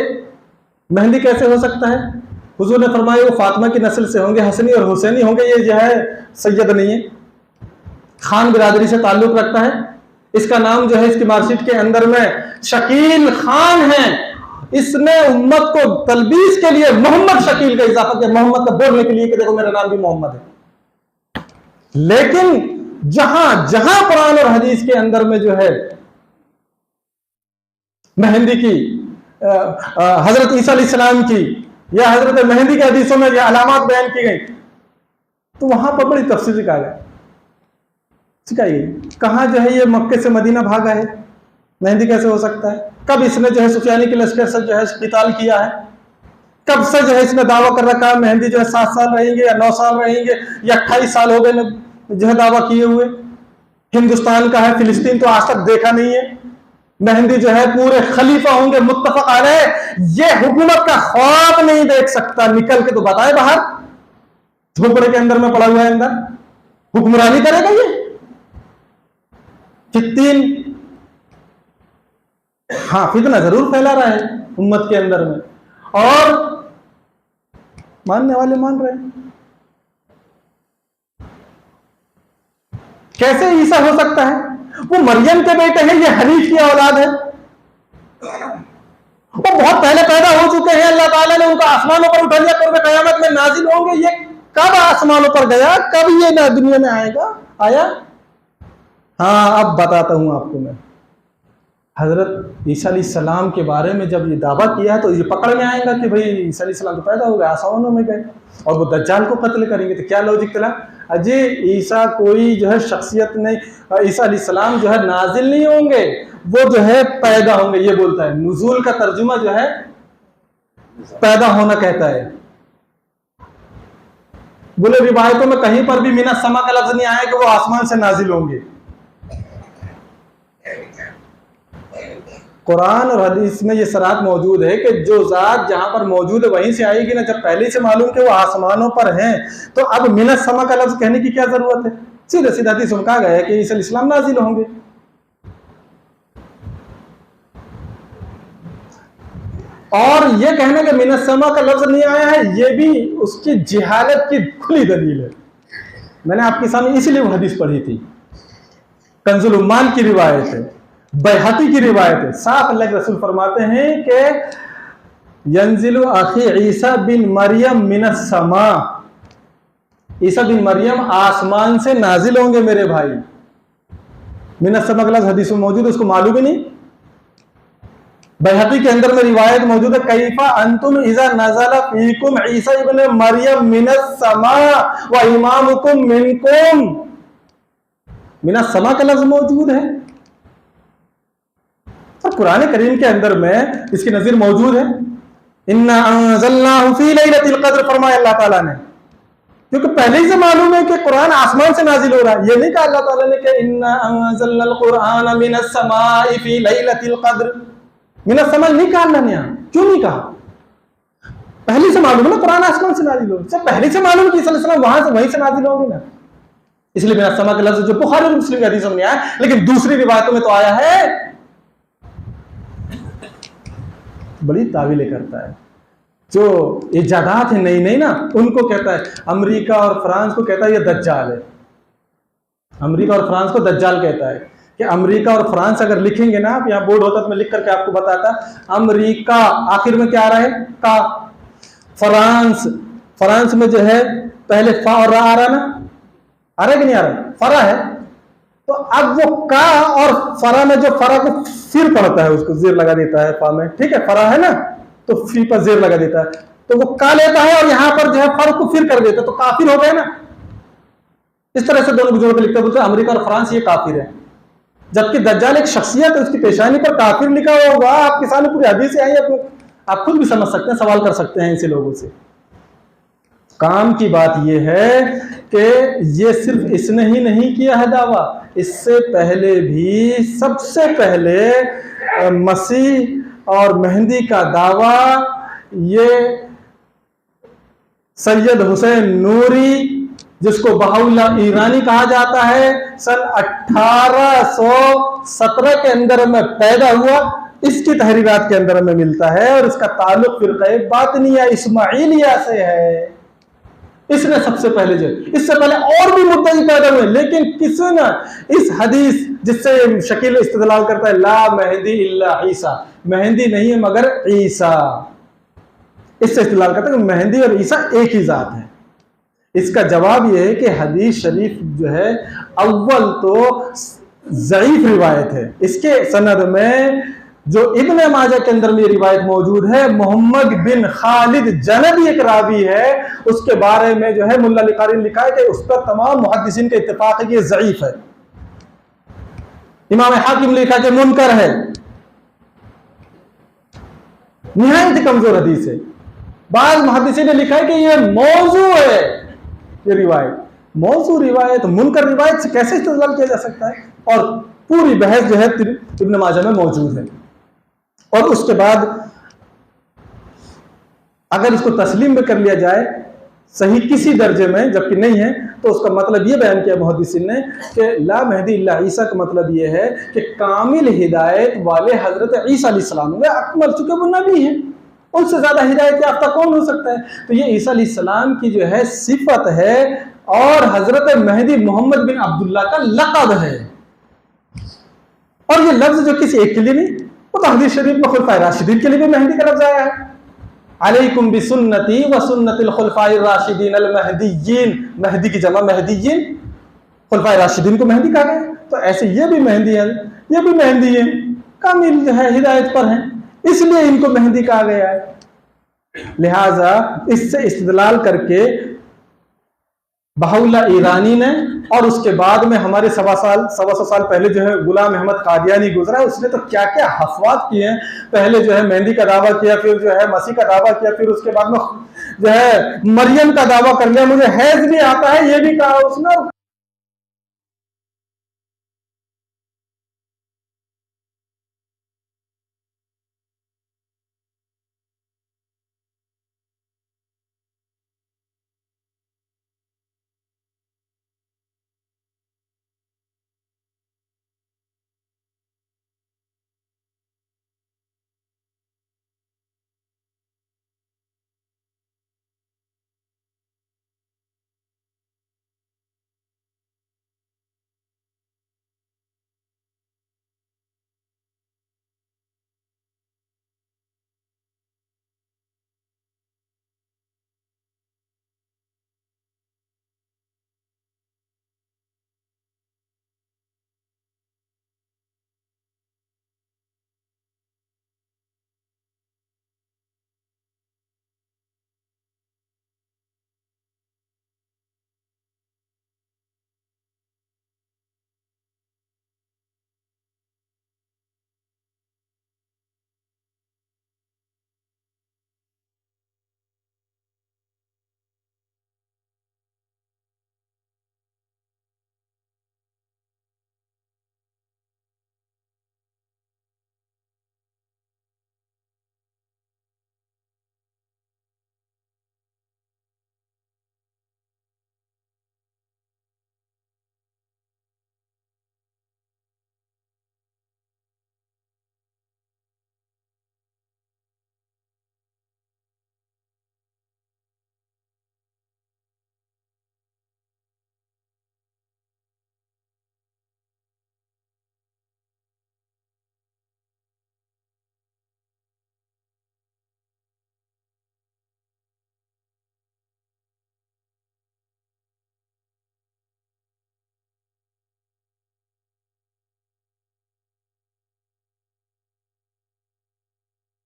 मेहंदी कैसे हो सकता है। हुजूर ने फरमाया वो फातिमा की नस्ल से होंगे, हसनी और हुसैनी होंगे, ये जो है सैयद नहीं है, खान बिरादरी से ताल्लुक रखता है। इसका नाम जो है इसकी मार्कशीट के अंदर में शकील खान है। इसने उम्मत को तलबीस के लिए मोहम्मद शकील का इजाफा किया, मोहम्मद का बोलने के लिए कि देखो मेरा नाम भी मोहम्मद है। लेकिन जहां जहां कुरान और हदीस के अंदर में जो है मेहंदी की हजरत ईसा अलैहिस्सलाम की या हजरत मेहंदी के हदीसों में यह अलामात बयान की गई, तो वहां पर बड़ी तफसील सिखाई गई। कहां जो है ये मक्के से मदीना भागा है, मेहंदी कैसे हो सकता है? कब इसने जो है सुफियानी के लश्कर से जो है किताल किया है? कब से जो है इसने दावा कर रखा है मेहंदी जो है 7 साल रहेंगे या 9 साल रहेंगे या 28 साल हो गए जो है दावा किए हुए। हिंदुस्तान का है, फिलिस्तीन तो आज तक देखा नहीं है। मेहंदी जो है पूरे खलीफा होंगे मुत्तफक अलैह, ये हुकूमत का ख्वाब नहीं देख सकता, निकल के तो बताए बाहर, झोपड़े के अंदर में पड़ा हुआ है, अंदर हुक्मरानी करेगा ये फित्तीन। हाँ, फितना जरूर फैला रहा है उम्मत के अंदर में, और मानने वाले मान रहे हैं। कैसे ईसा हो सकता है? वो मरियम के बेटे हैं, ये हनीफ की औलाद है, वो बहुत पहले पैदा हो चुके हैं। अल्लाह ताला ने उनको आसमानों पर उठा लिया, कब कयामत में नाजिल होंगे। ये कब आसमानों पर गया, कब ये ना दुनिया में आया? हाँ, अब बताता हूं आपको मैं। हजरत ईसा अलैहिस्सलाम के बारे में जब ये दावा किया तो ये पकड़ में आएगा कि भाई ईसा अलैहिस्सलाम तो पैदा हो गए, आसमानों में गए और वो दज्जाल को कत्ल करेंगे, तो क्या लॉजिक चला? अजय ईसा कोई जो है शख्सियत नहीं, ईसा अलैहिस्सलाम जो है नाजिल नहीं होंगे, वो जो है पैदा होंगे, ये बोलता है। नुज़ूल का तर्जुमा जो है पैदा होना कहता है। बोले रिवायतों में कहीं पर भी मिना समा का लफ्ज नहीं आया कि वो आसमान से नाजिल होंगे। कुरान और हदीस में ये सराहत मौजूद है कि जो जात जहां पर मौजूद है वहीं से आएगी ना। जब पहले से मालूम कि वो आसमानों पर हैं, तो अब मिनत समा का लफ्ज कहने की क्या जरूरत है? सीधे सीधा हदीस में कहा गया है कि ईसा अलैहिस्सलाम नाजिल होंगे। और ये कहने के मिनत समा का लफ्ज नहीं आया है, ये भी उसकी जिहालत की खुली दलील है। मैंने आपके सामने इसीलिए वो हदीस पढ़ी थी, कंजुल उम्माल की रिवायत है, बैहकी की रिवायत है। साफ अल्लाह के रसूल फरमाते हैं कि यंजिलु अखी ईसा बिन मरियम मिनस समा, ईसा बिन मरियम आसमान से नाजिल होंगे मेरे भाई। मिनस समा का लफ्ज हदीस में मौजूद है, उसको मालूम ही नहीं। बैहकी के अंदर में रिवायत मौजूद है, कैफा अंतुम इज़ा नज़ला फीकुम ईसा इब्न मरियम मिनस समा व इमामुकुम मिनकुम। मिनस समा का लफ्ज मौजूद है और कुरान करीम के अंदर में इसकी नज़ीर मौजूद है। इन्ना अंज़लनाहु फी लैलतिल क़द्र फरमाया अल्लाह ताला ने, क्योंकि पहले ही से मालूम है कि कुरान आसमान से नाजिल हो रहा है। ये नहीं कहा अल्लाह ताला ने कि इन्ना अंज़लनल कुरान मिनस समाई फी लैलतिल क़द्र। मिनस समा नहीं कहा अल्लाह ने, क्यों नहीं कहा? पहले से मालूम है ना कुरान आसमान से नाजिल हो रहा है, पहले से मालूम कि ईसा अलैहिस्सलाम वहां से वहीं से नाजिल होंगे ना। इसलिए मिनस समा का लफ्ज जो बुखारी और मुस्लिम की हदीसों में आया, लेकिन दूसरी रिवायतों में तो आया है। बड़ी तावीलें करता है, जो इजादात है नई नई ना, उनको कहता है। अमेरिका और फ्रांस को कहता है ये दज्जाल है। अमेरिका और फ्रांस को दज्जाल कहता है कि अमेरिका और फ्रांस अगर लिखेंगे ना, आप यहाँ बोर्ड होता तो मैं लिख करके आपको बताता। अमेरिका आखिर में क्या आ रहा है? का। फ्रांस में जो है पहले फा और रा आ रहा है ना, आ रहा है कि नहीं आ रहा? फरा है, तो अब वो का और फरा में जो फरा को फिर पड़ता है उसको जेर लगा देता है फा में, ठीक है? फरा है ना, तो फी पर जेर लगा देता है, तो वो का लेता है और यहां पर जो है फर को फिर कर देता है, तो काफिर हो गए ना। इस तरह से दोनों जोड़ के लिखते बोलते हैं अमेरिका और फ्रांस ये काफिर है, जबकि दज्जाल एक शख्सियत है, उसकी पेशानी पर काफिर लिखा होगा। आपके सामने पूरी हदीसें आई है, आप खुद भी समझ सकते हैं, सवाल कर सकते हैं ऐसे लोगों से। काम की बात यह है कि ये सिर्फ इसने ही नहीं किया है दावा, इससे पहले भी सबसे पहले मसीह और मेहंदी का दावा ये सैयद हुसैन नूरी, जिसको बहाउल्लाह ईरानी कहा जाता है, सन 1817 के अंदर में पैदा हुआ, इसकी तहरीरात के अंदर में मिलता है और इसका ताल्लुक फिरक़े बातिनिया इस्माइलिया से है। इसने सबसे पहले जो, इससे पहले और भी मुद्दई पैदा हुए, लेकिन किसी ने इस हदीस जिससे शकील इस्तिदलाल करता है ला मेहंदी इल्ला ईसा, मेहंदी नहीं है मगर ईसा, इससे इस्तिदलाल करता है कि मेहंदी और ईसा एक ही जात है। इसका जवाब यह है कि हदीस शरीफ जो है अव्वल तो ज़ईफ रिवायत है। इसके सनद में जो इब्न माजा के अंदर में रिवायत मौजूद है, मोहम्मद बिन खालिद जनदी एक रावी है, उसके बारे में जो है मुल्ला लिकारी ने लिखा है कि उस पर तमाम मुहद्दिसीन का इत्तेफाक है कि ये ज़ईफ है। इमाम हाकिम ने लिखा कि मुनकर है, निहायत कमजोर हदीस है। बाद मुहद्दिसीन ने लिखा है कि ये मौजू है, ये रिवायत मौजू रिवायत, मुनकर रिवायत से कैसे इस्तेदलाल किया जा सकता है, और पूरी बहस जो है इब्न माजा में मौजूद है। और उसके बाद अगर इसको तस्लीम में कर लिया जाए सही किसी दर्जे में, जबकि नहीं है, तो उसका मतलब यह बयान किया मुहद्दिसीन ने कि ला मेहदी इल्ला ईसा का मतलब यह है कि कामिल हिदायत वाले हजरत ईसा अलैहिस्सलाम वे अकमल, चूंकि वो नबी हैं, उनसे ज्यादा हिदायत याफ्ता कौन हो सकता है। तो ये ईसा अलैहिस्सलाम की जो है सिफत है और हजरत मेहदी मोहम्मद बिन अब्दुल्लाह का लक़ब है। और ये लफ्ज जो किसी एक के लिए नहीं, वो तो हदीस शरीफ में खुलफाए राशिदीन के लिए भी मेहंदी का लफ्ज आया है, अलैकुम बिसुन्नती व सुन्नतिल खुलफाए राशिदीन अल महदीयीन, मेहदी की जमा महदीयीन, खुलफाए राशिदीन को मेहंदी कहा गया। तो ऐसे ये भी मेहंदी है, ये भी मेहंदी है, कामिल जो है हिदायत पर है, इसलिए इनको मेहंदी कहा गया है। लिहाजा इससे इस्तिदलाल करके बहाउल्लाह ईरानी ने, और उसके बाद में हमारे सवा सौ साल पहले जो है गुलाम अहमद कादियानी गुजरा, उसने तो क्या क्या हफ़वात किए हैं। पहले जो है मेहंदी का दावा किया, फिर जो है मसीह का दावा किया, फिर उसके बाद में जो है मरियम का दावा कर लिया, मुझे हैज भी आता है ये भी कहा उसने।